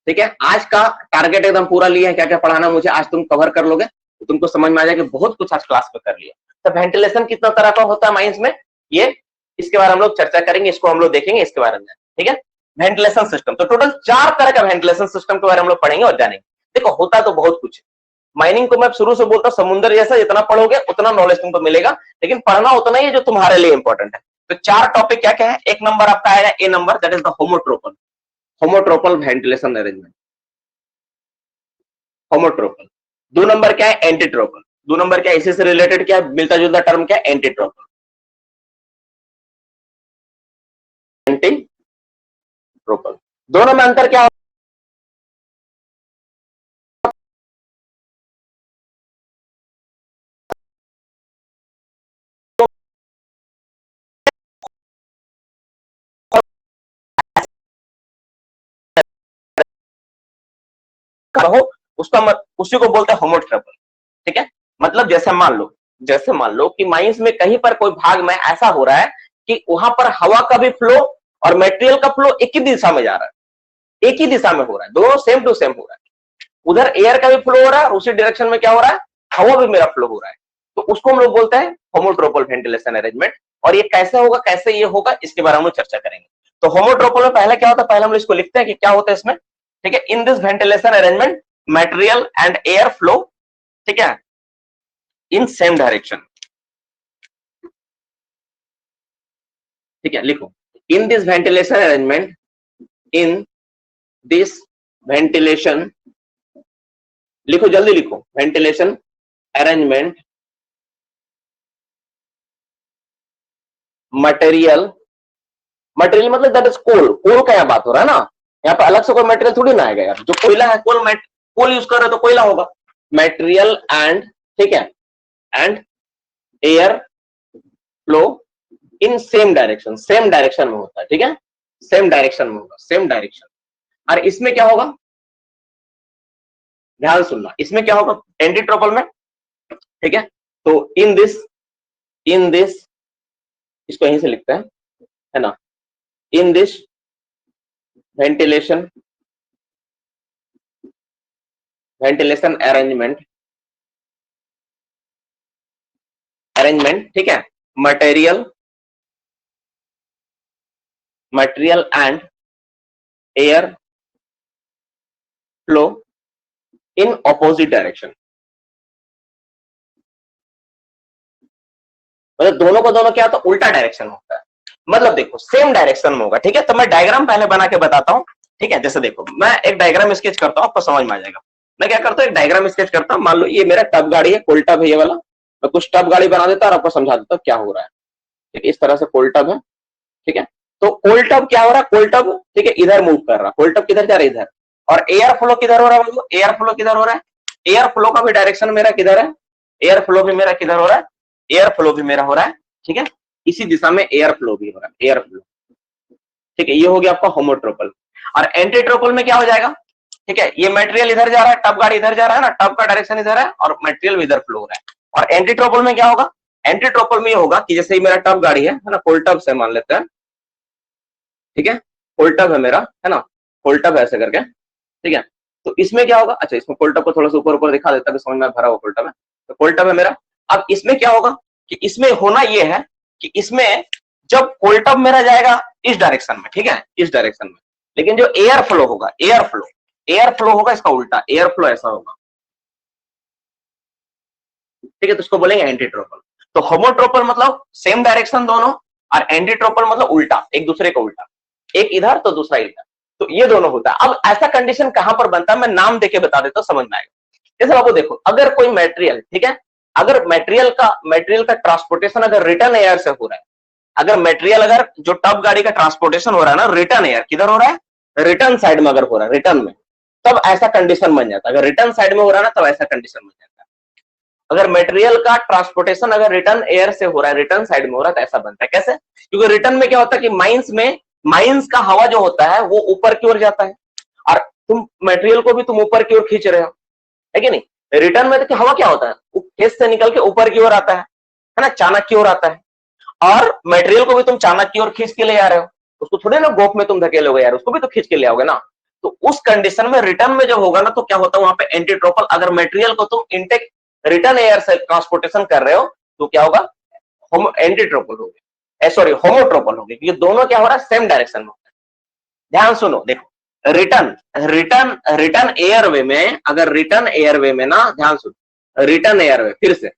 ठीक है। आज का टारगेट एकदम पूरा लिया है, क्या क्या पढ़ाना मुझे आज तुम कवर कर लोगे तो तुमको समझ में आ जाएगा बहुत कुछ आज क्लास में कर लिया। तो वेंटिलेशन कितना तरह का होता है माइंस में, ये इसके बारे में हम लोग चर्चा करेंगे, इसको हम लोग देखेंगे इसके बारे में, ठीक है। वेंटिलेशन सिस्टम, तो टोटल 4 तरह का वेंटिलेशन सिस्टम के बारे में हम लोग पढ़ेंगे और जानेंगे। देखो होता तो बहुत कुछ है, माइनिंग को मैं शुरू से बोलता हूँ समुद्र जैसा, जितना पढ़ोगे उतना नॉलेज तुमको मिलेगा, लेकिन पढ़ना उतना ही है जो तुम्हारे लिए इंपॉर्टेंट है। तो 4 टॉपिक क्या क्या है, एक नंबर आपका आएगा A number, that is the homotropal, homotropal ventilation arrangement, homotropal. 2 number क्या है एंटीट्रोपल, 2 नंबर क्या है इसी से रिलेटेड क्या है मिलता जुलता टर्म क्या है एंटीट्रोपल, एंटीट्रोपल। दोनों में अंतर क्या हो उसका उसी को बोलते हैं होमोट्रोपल, ठीक है। मतलब जैसे मान लो कि माइंस में कहीं पर कोई भाग में ऐसा हो रहा है कि वहां पर हवा का भी फ्लो और मटेरियल का फ्लो एक ही दिशा में जा रहा है, एक ही दिशा में हो रहा है, दोनों सेम टू सेम हो रहा है। उधर एयर का भी फ्लो हो रहा है और उसी डायरेक्शन में क्या हो रहा है, हवा भी मेरा फ्लो हो रहा है, तो उसको हम लोग बोलते हैं होमोट्रोपल वेंटिलेशन अरेंजमेंट। और ये कैसे होगा, कैसे ये होगा, इसके बारे में हम लोग चर्चा करेंगे। तो होमोट्रोपल में पहले क्या होता है, पहले हम लोग इसको लिखते हैं कि क्या होता है इसमें, ठीक है। इन this ventilation arrangement material and air flow, ठीक है, इन सेम डायरेक्शन, ठीक है। लिखो इन this ventilation arrangement, in this ventilation, लिखो जल्दी लिखो, वेंटिलेशन अरेंजमेंट मटेरियल, मटेरियल मतलब दैट इज कोल, कोल का यहाँ बात हो रहा है ना, यहाँ पे अलग से कोई मटेरियल थोड़ी ना आएगा यार, जो कोयला है कोल यूज कर रहे हो तो कोयला होगा। मटेरियल एंड, ठीक है, and air flow in same direction, same direction में होता है, ठीक है, सेम डायरेक्शन में होगा, सेम डायरेक्शन। और इसमें क्या होगा, ध्यान सुनना, इसमें क्या होगा एंटीट्रोपल में, ठीक है। तो इन दिस इसको यहीं से लिखते हैं, है ना, इन दिस वेंटिलेशन अरेंजमेंट, ठीक है, material and air flow in opposite direction, मतलब दोनों को दोनों क्या होता है, उल्टा डायरेक्शन होता है। मतलब देखो सेम डायरेक्शन में होगा, ठीक है। तो मैं डायग्राम पहले बना के बताता हूं, ठीक है। जैसे देखो मैं एक डायग्राम स्केच करता हूं, आपको समझ में आ जाएगा। मैं क्या करता हूं, एक डायग्राम स्केच करता हूं। मान लो ये मेरा टब गाड़ी है, कोल टब है ये वाला। मैं कुछ टब गाड़ी बना देता और आपको समझा देता क्या हो रहा है, ठीक है। इस तरह से कोल टब है, ठीक है। तो कोल टब क्या हो रहा है, कोल टब, ठीक है, इधर मूव कर रहा है, कोल टब किधर जा रहा है, इधर। और एयर फ्लो किधर हो रहा है, एयर फ्लो किधर हो रहा है, एयर फ्लो का भी डायरेक्शन मेरा किधर है, एयर फ्लो भी मेरा किधर हो रहा है, एयर फ्लो भी मेरा हो रहा है, ठीक है। इसी दिशा में एयर फ्लो भी हो रहा है, एयर फ्लो, ठीक है। ये हो गया आपका होमोट्रोपल। और एंटीट्रोपल में क्या हो जाएगा, ठीक है, ये मटेरियल इधर जा रहा है, टब गाड़ी इधर जा रहा है ना, टब का डायरेक्शन इधर है और मटेरियल भी इधर फ्लो हो रहा है। और एंटीट्रोपल में क्या होगा, एंटीट्रोपल में ये होगा कि जैसे ही मेरा टब गाड़ी है ना, कोल टब से मान लेते हैं, ठीक है, कोल टब है मेरा, है ना, कोल टब है ऐसे करके, ठीक है। तो इसमें क्या होगा, अच्छा इसमें कोल टब को थोड़ा सा ऊपर ऊपर दिखा देता है, समझ में भरा हुआ कोल टब है। तो कोल टब है मेरा। अब इसमें क्या होगा कि इसमें होना ये है कि इसमें जब कोल टब मेरा जाएगा इस डायरेक्शन में, ठीक है, इस डायरेक्शन में, लेकिन जो एयर फ्लो होगा, एयर फ्लो होगा इसका उल्टा, एयर फ्लो ऐसा होगा, ठीक है। तो इसको बोलेंगे एंटीट्रोपल। तो होमोट्रोपल मतलब सेम डायरेक्शन दोनों, और एंटीट्रोपल मतलब उल्टा, एक दूसरे का उल्टा, एक इधर तो दूसरा इधर। तो ये दोनों होता है। अब ऐसा कंडीशन कहां पर बनता है, मैं नाम देके बता देता हूं, समझ में आएगा। जैसे बाबू देखो, अगर कोई मटेरियल, ठीक है, अगर मटेरियल का ट्रांसपोर्टेशन अगर रिटर्न एयर से हो रहा है, अगर मटेरियल, अगर जो टब गाड़ी का ट्रांसपोर्टेशन हो रहा है ना, रिटर्न एयर किधर हो रहा है, रिटर्न साइड में अगर हो रहा है, रिटर्न में, तब ऐसा कंडीशन बन जाता है। अगर रिटर्न साइड में हो रहा है ना, तब ऐसा कंडीशन बन जाता है। अगर मटेरियल का ट्रांसपोर्टेशन अगर रिटर्न एयर से हो रहा है, रिटर्न साइड में हो रहा है, तो ऐसा बनता है। कैसे, क्योंकि रिटर्न में क्या होता है कि माइंस का हवा जो होता है वो ऊपर की ओर जाता है, और तुम मटेरियल को भी तुम ऊपर की ओर खींच रहे हो, है कि नहीं। रिटर्न में तो हवा क्या होता है, फेस से निकल के ऊपर की ओर आता है ना, चाणक्य की ओर आता है। और मटेरियल को भी तुम चाणक्य की ओर खींच के ले आ रहे हो, उसको थोड़े ना गोफ में तुम धकेलोगे यार, उसको भी तो खींच के ले आओगे ना। तो उस कंडीशन में रिटर्न में जब होगा ना, तो क्या होता है वहां पे एंटीट्रोपल। अगर मटेरियल को तुम इनटेक रिटर्न एयर से ट्रांसपोर्टेशन कर रहे हो, तो क्या होगा, एंटीट्रोपल हो गया, सॉरी होमोट्रोपल हो गया, क्योंकि दोनों क्या हो रहा है, सेम डायरेक्शन में। ध्यान सुनो, देखो रिटर्न एयरवे में, अगर रिटर्न एयरवे में ना, ध्यान सुनो, रिटर्न एयरवे, फिर से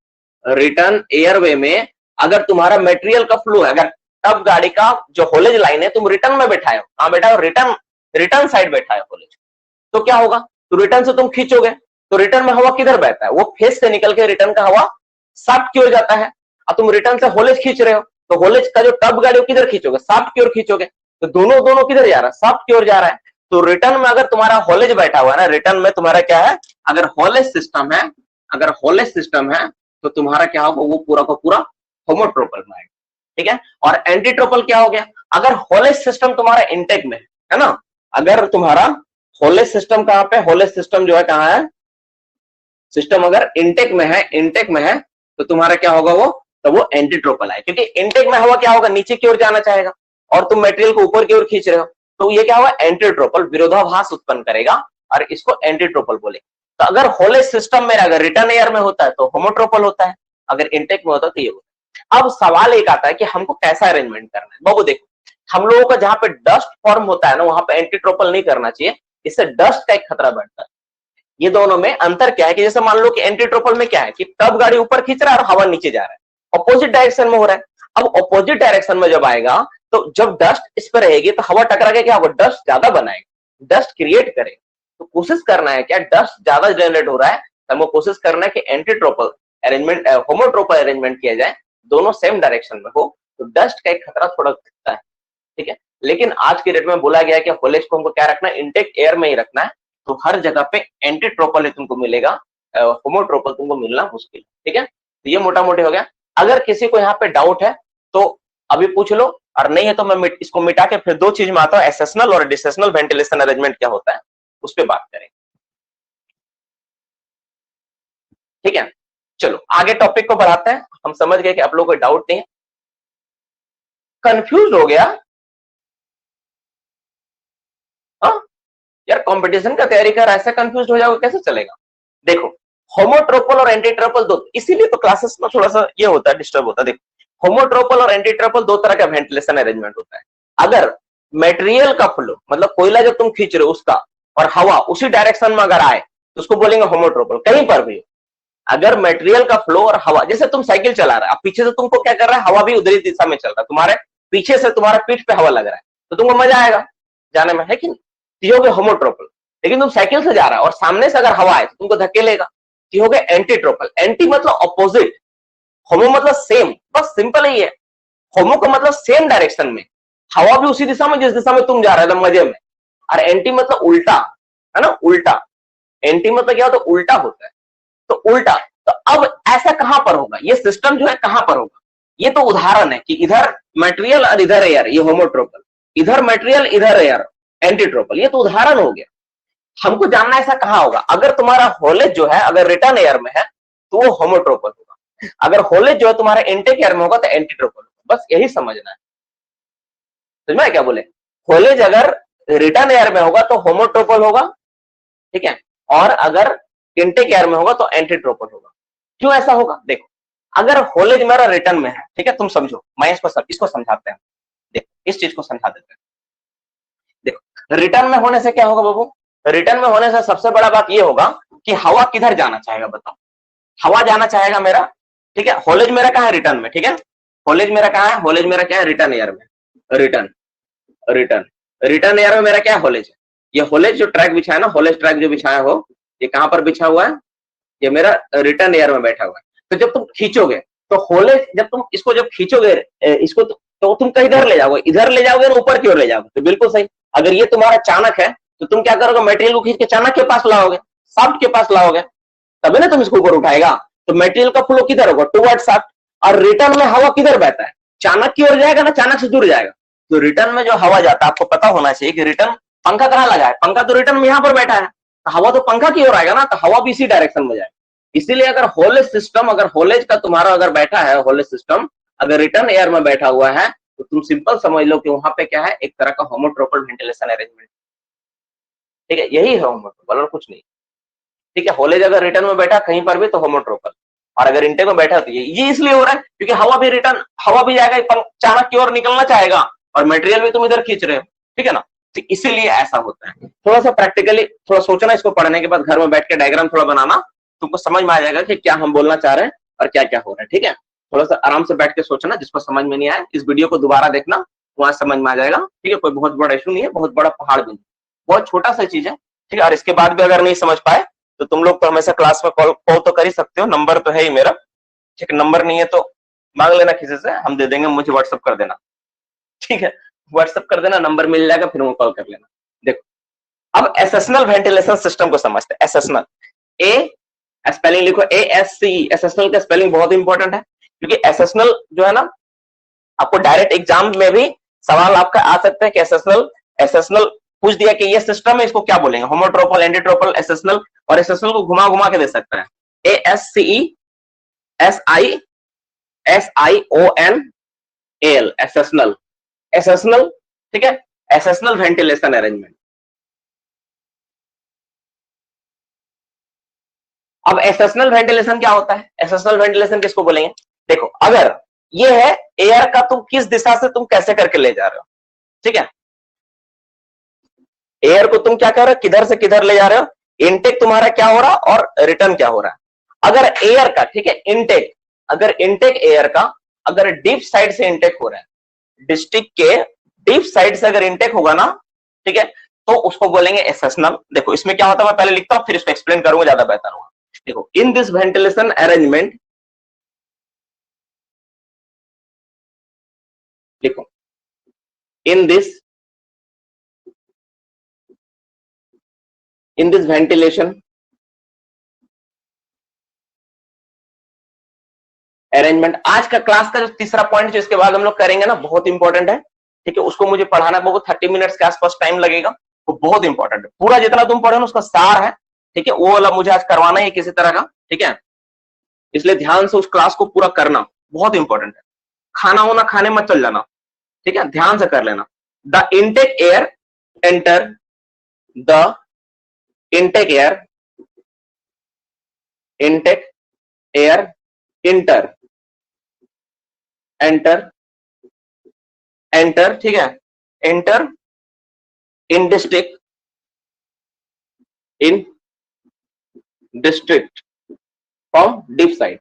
रिटर्न एयरवे में अगर तुम्हारा मटेरियल का फ्लो है, अगर टब गाड़ी का जो होलेज लाइन है तुम रिटर्न में बैठाए हो, कहां बैठा हो, रिटर्न साइड बैठा है होलेज, तो क्या होगा, तो रिटर्न से तुम खींचोगे, तो रिटर्न में हवा किधर बहता है, वो फेस से निकल के रिटर्न का हवा साफ्ट की ओर जाता है। और तुम रिटर्न से होलेज खींच रहे हो, तो होलेज का जो टब गाड़ी किधर खींचोगे, साफ्ट की ओर खींचोगे। तो दोनों किधर जा रहा है, साफ्ट की ओर जा रहा है। तो रिटर्न में अगर तुम्हारा होलेज बैठा हुआ है ना, रिटर्न में तुम्हारा क्या है, अगर होलेज सिस्टम है, तो तुम्हारा क्या होगा, वो पूरा का पूरा होमोट्रोपल में है, ठीक है। और एंटीट्रोपल क्या हो गया, अगर होलेज सिस्टम तुम्हारा इंटेक में है ना, अगर तुम्हारा होलेज सिस्टम कहां पे, होलेज सिस्टम जो है कहां है, सिस्टम अगर इंटेक में है, तो तुम्हारा क्या होगा, तो वो एंटीट्रोपल है। क्योंकि इंटेक में हवा क्या होगा, नीचे की ओर जाना चाहेगा, और तुम मटेरियल को ऊपर की ओर खींच रहे हो, तो ये क्या होगा, एंटीट्रोपल, विरोधाभास उत्पन्न करेगा, और इसको एंटीट्रोपल बोले। तो अगर होलेज सिस्टम में अगर रिटर्न एयर में होता है तो होमोट्रोपल होता है, अगर इंटेक में होता है तो ये होता है। अब सवाल एक आता है कि हमको कैसा अरेंजमेंट करना है। बाबू देखो, हम लोगों का जहां पे डस्ट फॉर्म होता है ना, वहां पे एंटीट्रोपल नहीं करना चाहिए, इससे डस्ट का एक खतरा बढ़ता है। ये दोनों में अंतर क्या है कि जैसे मान लो कि एंटीट्रोपल में क्या है कि टब गाड़ी ऊपर खींच रहा है और हवा नीचे जा रहा है, ऑपोजिट डायरेक्शन में हो रहा है। अब ऑपोजिट डायरेक्शन में जब आएगा, तो जब डस्ट इस पर रहेगी तो हवा टकरा के क्या होगा, डस्ट ज्यादा बनाएगा, डस्ट क्रिएट करेगा। तो कोशिश करना है क्या, डस्ट ज्यादा जनरेट हो रहा है, तो हमको कोशिश करना है कि एंटीट्रोपल अरेंजमेंट, होमोट्रोपल अरेंजमेंट किया जाए, दोनों सेम डायरेक्शन में हो, तो डस्ट का एक खतरा थोड़ा घटता है, ठीक है। लेकिन आज के डेट में बोला गया है कि होलेज को हमको क्या रखना है, इनटेक एयर में ही रखना है, तो हर जगह पे एंटीट्रोपल तुमको मिलेगा, होमोट्रोपल तुमको मिलना मुश्किल। ठीक है, तो ये मोटा मोटी हो गया। अगर किसी को यहाँ पे डाउट है तो अभी पूछ लो, और नहीं है तो मैं इसको मिटा के फिर दो चीज में आता हूँ, एसेशनल और डिसेशनल वेंटिलेशन अरेंजमेंट क्या होता है उस पर बात करें। ठीक है, चलो आगे टॉपिक को बढ़ाते हैं। हम समझ गए कि आप लोगों को डाउट नहीं है, कंफ्यूज हो गया। हाँ यार, कंपटीशन का तैयारी कर ऐसे कंफ्यूज हो जाओगे कैसे चलेगा। देखो, होमोट्रोपल और एंटीट्रोपल दो, इसीलिए तो क्लासेस में थोड़ा सा ये होता है, डिस्टर्ब होता है। देखो, होमोट्रोपल और एंटीट्रोपल दो तरह का वेंटिलेशन अरेंजमेंट होता है। अगर मटेरियल का फ्लो, मतलब कोयला जो तुम खींच रहे हो उसका, और हवा उसी डायरेक्शन में अगर आए तो उसको बोलेंगे होमोट्रोपल। कहीं पर भी अगर मटेरियल का फ्लो और हवा, जैसे तुम साइकिल चला रहा है, अब पीछे से तुमको क्या कर रहा है, हवा भी उधरी दिशा में चल रहा है, तुम्हारे पीछे से तुम्हारे पीठ पे हवा लग रहा है, तो तुमको मजा आएगा जाने में, है कि नहीं, तो ये होमोट्रोपल। लेकिन तुम साइकिल से जा रहा है और सामने से अगर हवा आए तो तुमको धकेलेगा, ये हो गया एंटीट्रोपल। एंटी मतलब ऑपोजिट, होमो मतलब सेम, बस सिंपल ही है। होमो का मतलब सेम डायरेक्शन में, हवा भी उसी दिशा में जिस दिशा में तुम जा रहे हो मजे में, और एंटी मतलब उल्टा, है ना, उल्टा। एंटी मतलब क्या होता है, उल्टा होता है, तो उल्टा। तो अब ऐसा कहां पर होगा, ये सिस्टम जो है कहां पर होगा, ये तो उदाहरण है कि इधर मटेरियल और इधर एयर, ये होमोट्रोपल, इधर मटेरियल इधर एयर एंटीट्रोपल, ये तो उदाहरण हो गया। हमको जानना ऐसा कहां होगा, अगर तुम्हारा होलेज जो है अगर रिटर्न एयर में है तो वो होमोट्रोपल होगा, अगर होलेज जो है तुम्हारा इंटेक एयर में होगा तो एंटीट्रोपल होगा। बस यही समझना है, समझ में क्या बोले, होलेज अगर रिटर्न एयर में होगा तो होमोट्रोपल होगा, ठीक है, और अगर इंटेक एयर में होगा तो एंटीट्रोपल होगा। क्यों ऐसा होगा, देखो, अगर होलेज मेरा रिटर्न में है, ठीक है, तुम समझो, मैं इसको समझाते हैं, देखो इस चीज को समझा देते हैं। देखो, रिटर्न में होने से क्या होगा बाबू, रिटर्न में होने से सबसे बड़ा बात ये होगा कि हवा किधर जाना चाहेगा, बताओ, हवा जाना चाहेगा मेरा, ठीक है, होलेज मेरा कहां है, रिटर्न में, ठीक है, होलेज मेरा कहां है, होलेज मेरा क्या है, रिटर्न एयर में, रिटर्न रिटर्न रिटर्न एयर में मेरा क्या है, होलेज। ये होलेज जो ट्रैक बिछाया ना, होलेज ट्रैक जो बिछाया हो, ये कहां पर बिछा हुआ है, ये मेरा रिटर्न एयर में बैठा हुआ है। तो जब तुम खींचोगे तो होलेज, जब तुम इसको जब खींचोगे इसको, तो तुम कहीं इधर ले जाओगे, इधर ले जाओगे ना ऊपर की ओर ले जाओगे, तो बिल्कुल सही। अगर ये तुम्हारा चाणक है तो तुम क्या करोगे, मटेरियल को खींच के चाणक के पास लाओगे, शाफ्ट के पास लाओगे, तभी ना तुम इसको ऊपर उठाएगा। तो मटेरियल का फ्लो किधर होगा, टुवर्ड शाफ्ट, और रिटर्न में हवा किधर बहता है, चाणक की ओर जाएगा ना, चाणक से दूर जाएगा। तो रिटर्न में जो हवा जाता है, आपको पता होना चाहिए कि रिटर्न, पंखा कहां लगा है, पंखा तो रिटर्न में यहां पर बैठा है, तो हवा तो पंखा की ओर आएगा ना, तो हवा भी इसी डायरेक्शन में जाएगा। इसीलिए अगर होलेज सिस्टम, अगर होलेज का तुम्हारा अगर बैठा है, होलेज सिस्टम अगर रिटर्न एयर में बैठा हुआ है, तो तुम सिंपल समझ लो कि वहां पे क्या है, एक तरह का होमोट्रोपल वेंटिलेशन अरेंजमेंट, ठीक है, यही है होमोट्रोपल और कुछ नहीं। ठीक है, होलेज अगर रिटर्न में बैठा कहीं पर भी तो होमोट्रोपल, और अगर इंटेक में बैठा तो ये इसलिए हो रहा है क्योंकि हवा भी रिटर्न, हवा भी जाएगा, चाणक की ओर निकलना चाहेगा, और मटेरियल भी तुम इधर खींच रहे हो, ठीक है ना, तो इसीलिए ऐसा होता है। थोड़ा सा प्रैक्टिकली थोड़ा सोचना, इसको पढ़ने के बाद घर में बैठ के डायग्राम थोड़ा बनाना, तुमको समझ में आ जाएगा कि क्या हम बोलना चाह रहे हैं और क्या क्या हो रहा है। ठीक है, थोड़ा सा आराम से बैठ के सोचना, जिसको समझ में नहीं आया इस वीडियो को दोबारा देखना, वहां समझ में आ जाएगा। ठीक है, कोई बहुत बड़ा इशू नहीं है, बहुत बड़ा पहाड़ भी नहीं, बहुत छोटा सा चीज है। ठीक है, और इसके बाद भी अगर नहीं समझ पाए तो तुम लोग तो हमेशा क्लास में कॉल तो कर ही सकते हो, नंबर तो है ही मेरा, ठीक है, नंबर नहीं है तो मांग लेना किसी से, हम दे देंगे, मुझे व्हाट्सअप कर देना, ठीक है, व्हाट्सअप कर देना, नंबर मिल जाएगा, फिर वो कॉल कर लेना। देखो, अब एसेशनल वेंटिलेशन सिस्टम को समझते हैं। एसेशनल, ए स्पेलिंग लिखो, ASCE, एसेशनल का स्पेलिंग बहुत इंपॉर्टेंट है, क्योंकि एसेशनल जो है ना, आपको डायरेक्ट एग्जाम में भी सवाल आपका आ सकता है कि एसेशनल, एसेशनल पूछ दिया कि ये सिस्टम है, इसको क्या बोलेंगे, होमोट्रोपल, एंटीट्रोपल, एसेशनल, और एसेशनल को घुमा घुमा के दे सकता है, ASCE SIONAL, एसेशनल, एसेशनल, ठीक है, एसेशनल वेंटिलेशन अरेंजमेंट। अब एसेशनल वेंटिलेशन क्या होता है, एसेशनल वेंटिलेशन किसको बोलेंगे, देखो, अगर ये है एयर का, तुम किस दिशा से तुम कैसे करके ले जा रहे हो, ठीक है, एयर को तुम क्या कर रहे हो, किधर से किधर ले जा रहे हो, इनटेक तुम्हारा क्या हो रहा और रिटर्न क्या हो रहा है। अगर एयर का, ठीक है, इनटेक, अगर इनटेक एयर का अगर डीप साइड से इनटेक हो रहा है, डिस्ट्रिक्ट के डीप साइड से अगर इनटेक होगा ना, ठीक है, तो उसको बोलेंगे एसेशनल। देखो इसमें क्या होता है, मैं पहले लिखता हूं फिर इसको एक्सप्लेन करूंगा, ज्यादा बेहतर होगा। देखो, इन दिस वेंटिलेशन अरेंजमेंट, लिखो, in this in this ventilation arrangement। आज का क्लास का जो तीसरा पॉइंट जो इसके बाद हम लोग करेंगे ना, बहुत इंपॉर्टेंट है, ठीक है। उसको मुझे पढ़ाना वो 30 मिनट्स के आसपास टाइम लगेगा, वो बहुत इंपॉर्टेंट है। पूरा जितना तुम पढ़े ना उसका सार है, ठीक है, वो वाला मुझे आज करवाना है किसी तरह का, ठीक है। इसलिए ध्यान से उस क्लास को पूरा करना, बहुत इंपॉर्टेंट है। खाना होना खाने मत चल जाना, ठीक है, ध्यान से कर लेना। The intake air enter, the intake air, intake air inter, enter, enter, ठीक है, enter in district, in district from deep side,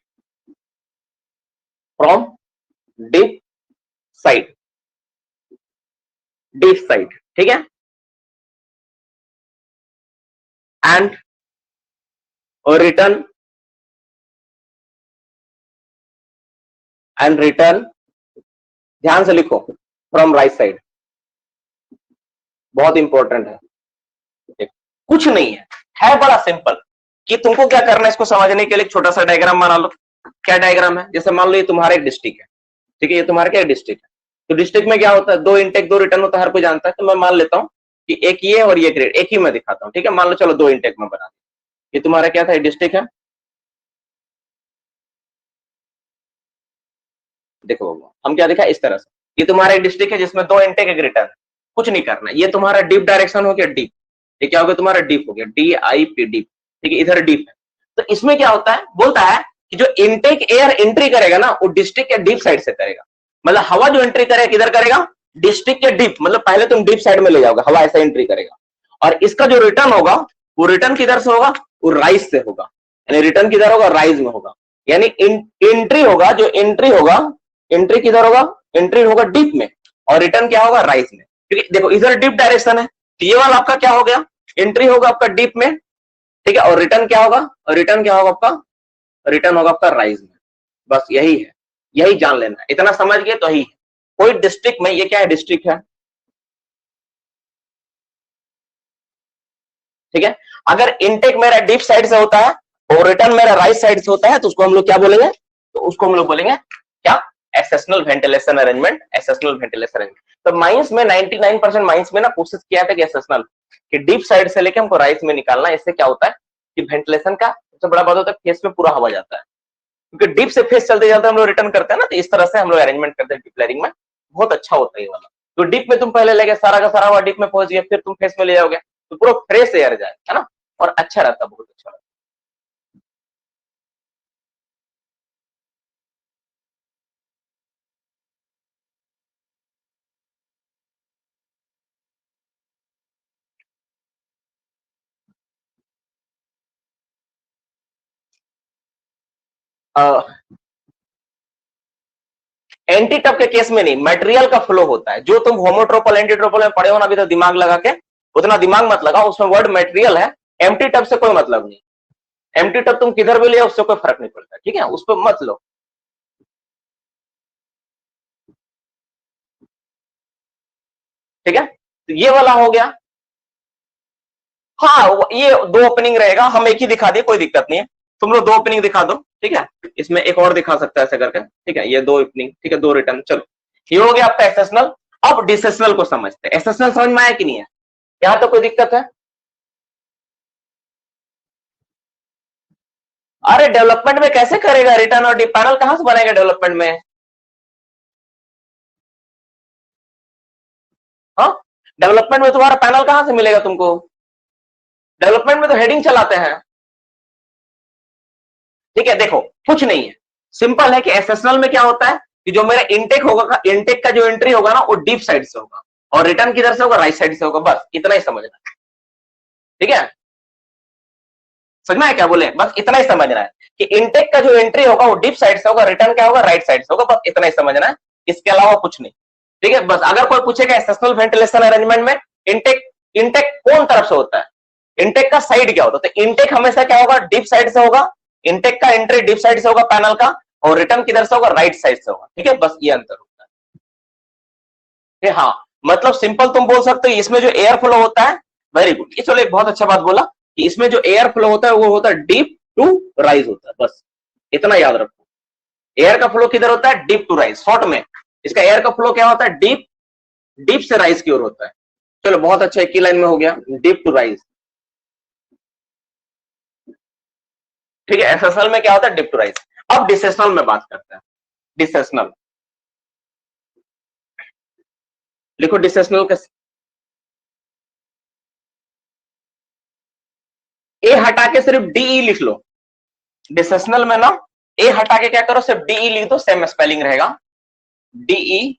from deep side, deep side, ठीक है। एंड रिटर्न, एंड रिटर्न, ध्यान से लिखो, फ्रॉम राइट साइड, बहुत important है। कुछ नहीं है बड़ा सिंपल, कि तुमको क्या करना है इसको समझने के लिए एक छोटा सा डायग्राम बना लो। क्या डायग्राम है? जैसे मान लो ये तुम्हारा एक डिस्ट्रिक्ट है, ठीक है, ये तुम्हारा क्या डिस्ट्रिक्ट है। तो डिस्ट्रिक्ट में क्या होता है, 2 इनटेक 2 रिटर्न होता है, हर कोई जानता है। तो मैं मान लेता हूँ कि एक ये और ये ग्रेड, एक ही मैं दिखाता हूँ, ठीक है। मान लो चलो 2 इनटेक में बना, ये तुम्हारा क्या था, डिस्ट्रिक्ट है। देखो हम क्या दिखा इस तरह से, ये तुम्हारा एक डिस्ट्रिक्ट है जिसमें 2 इनटेक एक रिटर्न, कुछ नहीं करना। ये तुम्हारा डीप डायरेक्शन हो गया, डीप, ये क्या हो गया तुम्हारा डीप हो गया, DIP, डीप, ठीक है, इधर डीप है। तो इसमें क्या होता है, बोलता है कि जो इनटेक एयर एंट्री करेगा ना, वो डिस्ट्रिक्ट के डीप साइड से करेगा। मतलब हवा जो एंट्री करेगा किधर करेगा, डिस्ट्रिक्ट के डीप, मतलब पहले तुम डीप साइड में ले जाओगे, हवा ऐसा एंट्री करेगा। और इसका जो रिटर्न होगा, वो रिटर्न किधर से होगा, वो राइज से होगा, यानी रिटर्न किधर होगा, राइज में होगा। यानी एंट्री होगा, जो एंट्री होगा, एंट्री किधर होगा, एंट्री होगा डीप में, और रिटर्न क्या होगा, राइज में। क्योंकि देखो इधर डीप डायरेक्शन है, तो ये वाला आपका क्या हो गया, एंट्री होगा आपका डीप में, ठीक है, और रिटर्न क्या होगा, और रिटर्न क्या होगा आपका, रिटर्न होगा आपका राइज में। बस यही है, यही जान लेना है, इतना समझ गए तो ही है। कोई डिस्ट्रिक्ट में, ये क्या है, डिस्ट्रिक्ट है, ठीक है। अगर इनटेक मेरा डीप साइड से होता है और रिटर्न मेरा राइट साइड से होता है, तो उसको हम लोग क्या बोलेंगे, तो उसको हम लोग बोलेंगे क्या, एक्सेशनल वेंटिलेशन अरेंजमेंट, एक्सेशनल वेंटिलेशन अरेंजमेंट। तो माइंस में 99% माइंस में ना कोशिश किया था कि एक्सेशनल, कि डीप साइड से लेके हमको राइट में निकालना। इससे क्या होता है कि वेंटिलेशन का सबसे बड़ा बात होता है, फेस में पूरा हवा जाता है, क्योंकि डीप से फेस चलते चलते हम लोग रिटर्न करते हैं ना। तो इस तरह से हम लोग अरेंजमेंट करते हैं डीप लेयरिंग में, बहुत अच्छा होता है ये वाला। तो डीप में तुम पहले लेके सारा का सारा हवा डीप में पहुंच गया, फिर तुम फेस में ले जाओगे, तो पूरा फ्रेश एयर जाए, है ना, और अच्छा रहता, बहुत अच्छा रहता। एंटी टब के केस में नहीं, मटेरियल का फ्लो होता है। जो तुम होमोट्रोपल एंटीट्रोपल में पढ़े हो ना अभी तो दिमाग लगा के, उतना दिमाग मत लगाओ, उसमें वर्ड मटेरियल है। एम्प्टी टब से कोई मतलब नहीं, एम्प्टी टब तुम किधर भी ले उससे कोई फर्क नहीं पड़ता, ठीक है, उस पर मत लो। ठीक है, तो ये वाला हो गया। हाँ ये 2 ओपनिंग रहेगा, हम एक ही दिखा दिए, कोई दिक्कत नहीं है। तुम लोग 2 ओपनिंग दिखा दो, ठीक है, इसमें एक और दिखा सकता है ऐसे करके, ठीक है। ये 2 ओपनिंग, ठीक है, 2 रिटर्न, चलो ये हो गया आपका एक्सेशनल। अब डिसेशनल को समझते हैं। एक्सेशनल समझ में आया कि नहीं है, यहां तो कोई दिक्कत है? अरे डेवलपमेंट में कैसे करेगा रिटर्न और पैनल कहां से बनेगा डेवलपमेंट में? हाँ, डेवलपमेंट में तुम्हारा पैनल कहां से मिलेगा तुमको? डेवलपमेंट में तो हेडिंग चलाते हैं, ठीक है। देखो कुछ नहीं है, सिंपल है कि एसएसएल में क्या होता है कि जो मेरा इनटेक होगा, इनटेक का जो एंट्री होगा ना वो डीप साइड से होगा, और रिटर्न किधर से होगा, राइट साइड से होगा। बस इतना ही समझना है, ठीक है। समझना है क्या बोले, बस इतना ही समझना है कि इनटेक का जो एंट्री होगा वो डीप साइड से होगा, रिटर्न क्या होगा, राइट साइड से होगा। बस इतना ही समझना है, इसके अलावा कुछ नहीं, ठीक है। बस अगर कोई पूछेगा एसएसएल वेंटिलेशन अरेंजमेंट में इनटेक, इनटेक कौन तरफ से होता है, इनटेक का साइड क्या होता है, तो इनटेक हमेशा क्या होगा, डीप साइड से होगा। इनटेक का एंट्री डीप साइड से होगा पैनल का, और रिटर्न किधर से होगा, राइट साइड से होगा, ठीक है। बस ये अंतर होता है। हाँ मतलब सिंपल तुम बोल सकते हो इसमें जो एयर फ्लो होता है, वेरी गुड, ये चलो एक बहुत अच्छा बात बोला कि इसमें जो एयर फ्लो होता है वो होता है डीप टू राइज होता है, बस इतना याद रखो। एयर का फ्लो किधर होता है? Dip to rise. शॉर्ट में इसका एयर का फ्लो क्या होता है? डीप, डीप से राइज की ओर होता है। चलो बहुत अच्छा, एक ही लाइन में हो गया, डीप टू राइज। ठीक है, एसएसएल में क्या होता है? Dip to rise. अब डिसेशनल में बात करते हैं। डिसेशनल लिखो, डिसेशनल का ए हटा के सिर्फ डीई लिख लो। डिसेशनल में ना ए हटा के क्या करो, सिर्फ डीई लिख दो, सेम स्पेलिंग रहेगा, डीई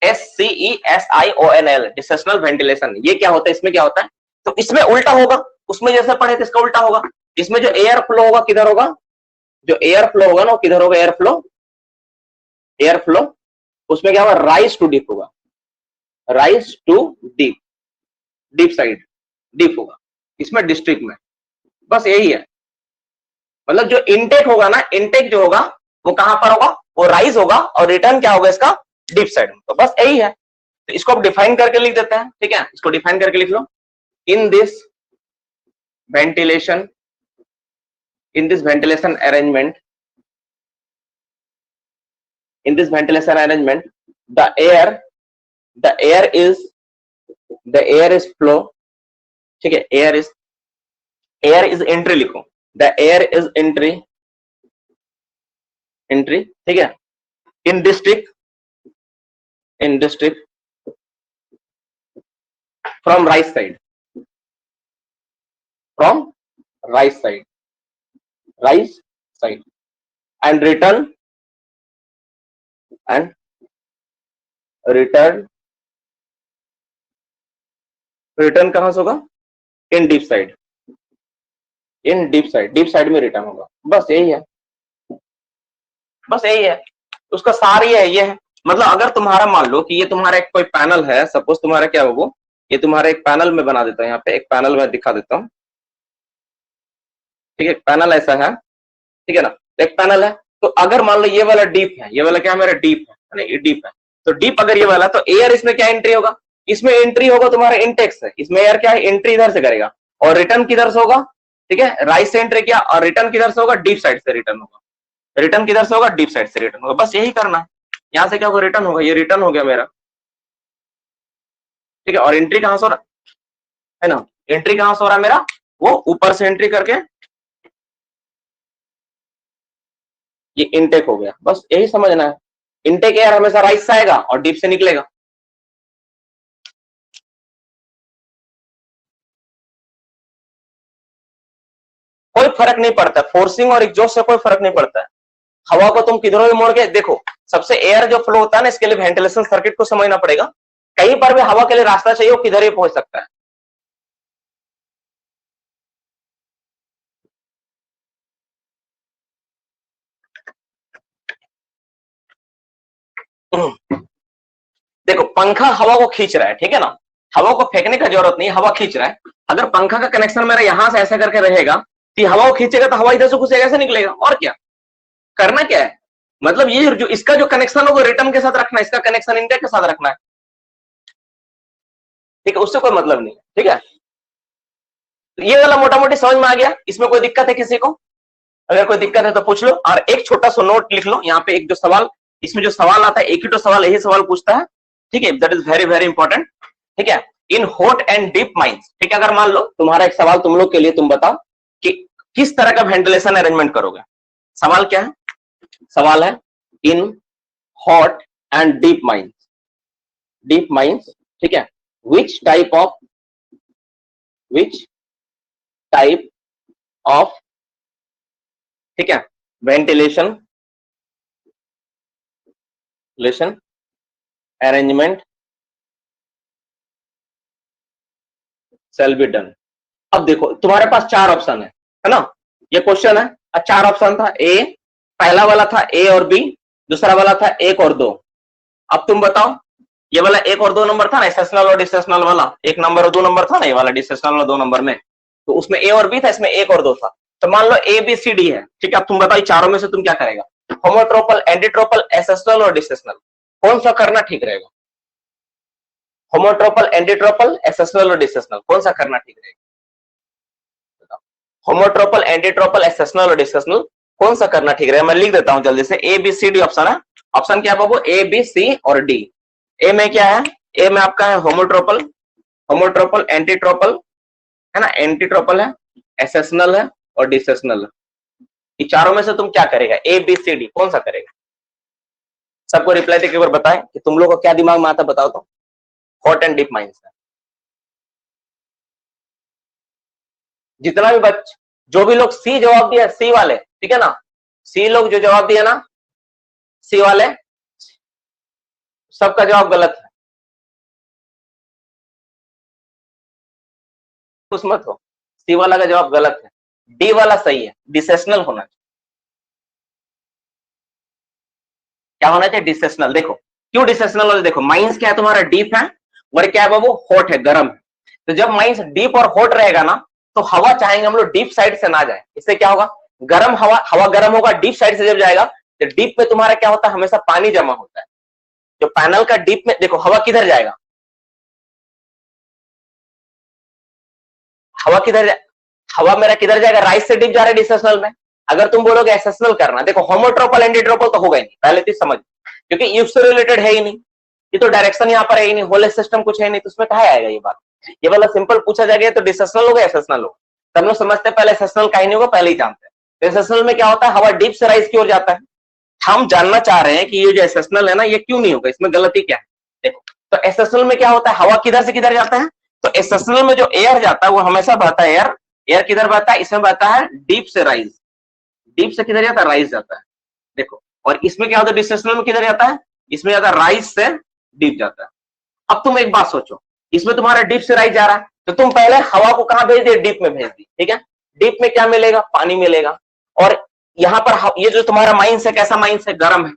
SCESIONL, डिसेशनल वेंटिलेशन। ये क्या होता है? इसमें क्या होता है? तो इसमें उल्टा होगा, उसमें जैसे पढ़े थे इसका उल्टा होगा। इसमें जो एयर फ्लो होगा किधर होगा? जो एयर फ्लो होगा ना, किधर होगा? एयर फ्लो, एयर फ्लो उसमें क्या होगा? राइज टू डीप होगा, rise to dip, dip side, dip होगा इसमें, डिस्ट्रिक्ट में। बस यही है, मतलब जो इनटेक होगा ना, इनटेक जो होगा वो कहां पर होगा? वो राइज होगा, और रिटर्न क्या होगा इसका? डीप साइड में। तो बस यही है, तो इसको अब डिफाइन करके लिख देते हैं। ठीक है, इसको डिफाइन करके लिख लो। In this ventilation, in this ventilation arrangement, in this ventilation arrangement, the air is flow। ठीक है, air is entry लिखो, the air is entry, ठीक है, in district from right side, right side, and return कहां से होगा? इन deep side, deep side में return होगा। बस यही है, बस यही है, उसका सार ये है, ये है। मतलब अगर तुम्हारा मान लो कि ये तुम्हारा एक कोई पैनल है, सपोज तुम्हारा क्या हो, वो ये तुम्हारा एक पैनल में बना देता हूं, यहाँ पे एक पैनल में दिखा देता हूँ। ठीक है, पैनल ऐसा है, ठीक है ना, एक पैनल है। तो अगर मान लो ये वाला डीप है, ये वाला क्या है मेरा? डीप है, ये डीप है। तो डीप अगर ये वाला, तो एयर इसमें क्या एंट्री होगा? इसमें एंट्री होगा तुम्हारा इंटेक से, इसमें एयर क्या है? एंट्री इधर से करेगा, और रिटर्न किधर से होगा? ठीक है, राइट से एंट्री किया, और रिटर्न किधर से होगा? डीप साइड से रिटर्न होगा। रिटर्न किधर से होगा? डीप साइड से रिटर्न होगा। बस यही करना है। यहां से क्या होगा? रिटर्न होगा, ये रिटर्न हो गया मेरा। ठीक है, और एंट्री कहां से हो रहा है ना? एंट्री कहां से हो रहा है मेरा? वो ऊपर से एंट्री करके ये इनटेक हो गया। बस यही समझना है, इनटेक एयर हमेशा राइट से आएगा और डीप से निकलेगा। कोई फर्क नहीं पड़ता, फोर्सिंग और एग्जॉस्ट से कोई फर्क नहीं पड़ता है। हवा को तुम किधरों भी मोड़ के देखो, सबसे एयर जो फ्लो होता है ना, इसके लिए वेंटिलेशन सर्किट को समझना पड़ेगा। कहीं पर भी हवा के लिए रास्ता चाहिए, वो किधर ही पहुंच सकता है। देखो, पंखा हवा को खींच रहा है, ठीक है ना, हवा को फेंकने का जरूरत नहीं, हवा खींच रहा है। अगर पंखा का कनेक्शन मेरा यहां से ऐसा करके रहेगा, तो हवा को खींचेगा, तो हवा इधर से घुसेगा, ऐसे निकलेगा। और क्या करना, क्या है मतलब, ये जो इसका जो कनेक्शन है वो रिटर्न के साथ रखना है, इसका कनेक्शन इंटेक के साथ रखना है। ठीक है, उससे कोई मतलब नहीं है। ठीक है, तो ये वाला मोटा मोटी समझ में आ गया। इसमें कोई दिक्कत है किसी को? अगर कोई दिक्कत है तो पूछ लो। और एक छोटा सा नोट लिख लो, यहाँ पे एक जो सवाल, इसमें जो सवाल आता है, एक ही तो सवाल, यही सवाल पूछता है। ठीक है, that is very very important. ठीक है, in hot and deep mines. ठीक है, अगर मान लो तुम्हारा एक सवाल तुम लोग के लिए, तुम बताओ कि किस तरह का वेंटिलेशन अरेंजमेंट करोगे। सवाल क्या है? सवाल है in hot and deep mines, ठीक है, विच टाइप ऑफ ठीक है ventilation arrangement shall be done. अब देखो, तुम्हारे पास चार ऑप्शन है ना, ये क्वेश्चन है, चार ऑप्शन था। ए, पहला वाला था ए और बी, दूसरा वाला था एक और दो। अब तुम बताओ, ये वाला एक और दो नंबर था ना, सेशनल और डिसेशनल वाला, एक नंबर और दो नंबर था ना, ये वाला डिसेशनल वाला दो नंबर में, तो उसमें ए और बी था, इसमें एक और दो था। तो मान लो ए बी सी डी है। ठीक है, अब तुम बताओ चारों में से तुम क्या करेगा? होमोट्रोपल, एंटीट्रोपल, एसेशनल और डिसेशनल, कौन सा करना ठीक रहेगा? होमोट्रोपल, एंटीट्रोपल, एसेशनल और डिसेशनल, कौन सा करना ठीक रहेगा? होमोट्रोपल, एंटीट्रोपल, एक्सेशनल और डिसेशनल कौन सा करना ठीक रहेगा? मैं लिख देता हूं जल्दी से। A B C D option है। ऑप्शन क्या है बाबू? ए बी सी और डी। ए में क्या है? ए में आपका है होमोट्रोपल, होमोट्रोपल, एंटीट्रोपल है ना, एंटीट्रोपल है, एक्सेशनल है और डिसेशनल है। ये चारों में से तुम क्या करेगा? ए बी सी डी कौन सा करेगा? सबको रिप्लाई देके एक बार बताएं कि तुम लोगों को क्या दिमाग में आता, बताओ तो। हॉट एंड डीप माइंड्स है। जितना भी जो भी लोग सी जवाब दिया, सी वाले, ठीक है ना, सी लोग जो जवाब दिया ना, सी वाले, सबका जवाब गलत है। खुश मत हो, सी वाला का जवाब गलत है, डी वाला सही है, डिसेशनल होना चाहिए। क्या होना चाहिए? डिसेशनल। देखो क्यों डिसेशनल वाले? देखो माइंस क्या है तुम्हारा? डीप है, और क्या है बाबू? हॉट है, गर्म है। तो जब माइंस डीप और हॉट रहेगा ना, तो हवा चाहेंगे हम लोग डीप साइड से ना जाए। इससे क्या होगा? गर्म हवा, हवा गर्म होगा, डीप साइड से जब जाएगा तो डीप में तुम्हारा क्या होता है? हमेशा पानी जमा होता है। जो पैनल का डीप में देखो, हवा किधर जाएगा? हवा किधर हवा मेरा किधर जाएगा? राइट से डीप जा रहा है डिसेशनल में। अगर तुम बोलोगे एक्सेशनल करना, देखो होमोट्रोपल, एंटीट्रोपल तो होगा ही नहीं, पहले चीज समझ, क्योंकि यूज से रिलेटेड है ही नहीं। ये तो डायरेक्शन यहाँ पर है ही नहीं, होल सिस्टम कुछ है नहीं, तो उसमें कहा आएगा ये बात? ये वाला सिंपल पूछा जाएगा तो डिसेशनल होगा, एक्सेशनल होगा। सब लोग समझते हैं पहले एक्सेशनल का ही नहीं होगा, पहले ही जानते हैं। एक्सेशनल में क्या होता है? हवा डीप से राइज की ओर जाता है। हम जानना चाह रहे हैं कि ये जो एक्सेशनल है ना, ये क्यों नहीं होगा, इसमें गलती क्या है? देखो, तो एक्सेशनल में क्या होता है? हवा किधर से किधर जाता है? तो एक्सेशनल में जो एयर जाता है वो हमेशा बहता है एयर। एयर किधर बहता है? इसमें बहता है डीप से राइज। डीप से किधर जाता है? राइज जाता है। देखो, और इसमें क्या होता है? डिसेशनल में किधर जाता है? इसमें जाता है राइज से डीप जाता है। अब तुम एक बात सोचो, इसमें तुम्हारा डीप से राइज जा रहा है, तो तुम पहले हवा को कहां भेज दिए? डीप में भेज दी, ठीक है। डीप में क्या मिलेगा? पानी मिलेगा। और यहाँ पर ये जो तुम्हारा माइंस है, कैसा माइंस है? गर्म है।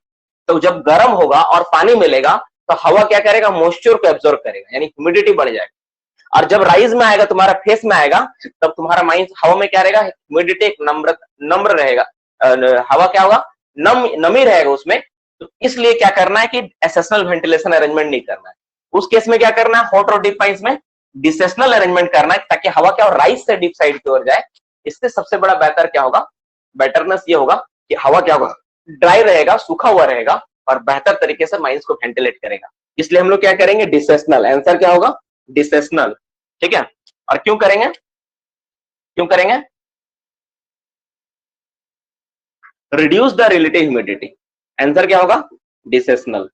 तो जब गर्म होगा और पानी मिलेगा तो हवा क्या करेगा? मॉइस्चर को एब्जॉर्ब करेगा, यानी ह्यूमिडिटी बढ़ जाएगा। और जब राइज में आएगा, तुम्हारा फेस में आएगा, तब तुम्हारा माइंस हवा में क्या रहेगा? ह्यूमिडिटी एक नम्र रहेगा। हवा क्या होगा? नमी रहेगा उसमें। तो इसलिए क्या करना है कि एक्सेशनल वेंटिलेशन अरेंजमेंट नहीं करना है। उस केस में क्या करना है? हॉट और डीप माइंस में डिसेशनल अरेंजमेंट करना है, ताकि हवा क्या हो? राइज से डीप साइड की ओर जाए। इससे सबसे बड़ा बेहतर क्या होगा? बेटरनेस ये होगा कि हवा क्या होगा? ड्राई रहेगा, सूखा हुआ रहेगा, और बेहतर तरीके से माइंस को वेंटिलेट करेगा। इसलिए हम लोग क्या करेंगे? डिसेशनल। आंसर क्या होगा? डिसेशनल, ठीक है। और क्यों करेंगे? क्यों करेंगे? Reduce the relative humidity. Answer क्या होगा? डिसेशनल।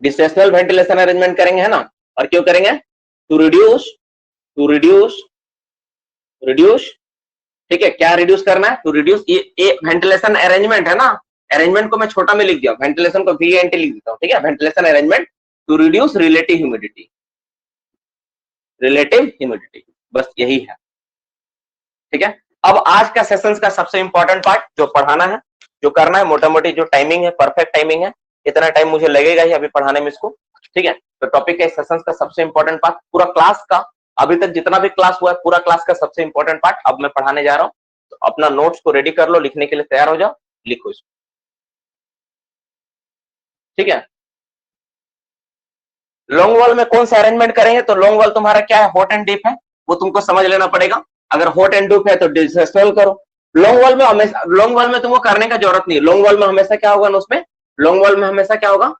डिसेशनल वेंटिलेशन अरेंजमेंट करेंगे, है ना। और क्यों करेंगे? To reduce, to reduce, reduce, ठीक है। क्या रिड्यूस करना है? To reduce. ये वेंटिलेशन अरेंजमेंट है ना, अरेंजमेंट को मैं छोटा में लिख दिया, वेंटिलेशन को VNT लिख देता हूं, ठीक है। Ventilation arrangement to reduce relative humidity, relative humidity, बस यही है, ठीक है। अब आज का सेशंस का सबसे इंपॉर्टेंट पार्ट जो पढ़ाना है, जो करना है, मोटा मोटी जो टाइमिंग है, परफेक्ट टाइमिंग है, इतना टाइम मुझे लगेगा ही अभी पढ़ाने में इसको, ठीक है। तो टॉपिक है सेशंस का सबसे इंपॉर्टेंट पार्ट, पूरा क्लास का, अभी तक जितना भी क्लास हुआ है पूरा क्लास का सबसे इंपॉर्टेंट पार्ट अब मैं पढ़ाने जा रहा हूं। तो अपना नोट्स को रेडी कर लो, लिखने के लिए तैयार हो जाओ, लिखो इसको, ठीक है। लॉन्ग वॉल में कौन सा अरेंजमेंट करेंगे? तो लॉन्ग वॉल तुम्हारा क्या है? हॉट एंड डीप है, वो तुमको समझ लेना पड़ेगा। अगर हॉट एंड डीप है तो डिसेशनल करो। लॉन्ग वॉल में हमेशा, लॉन्ग वॉल में तुमको करने का जरूरत नहीं है। लॉन्ग वॉल में हमेशा क्या होगा ना, उसमें लॉन्ग वॉल में हमेशा क्या होगा?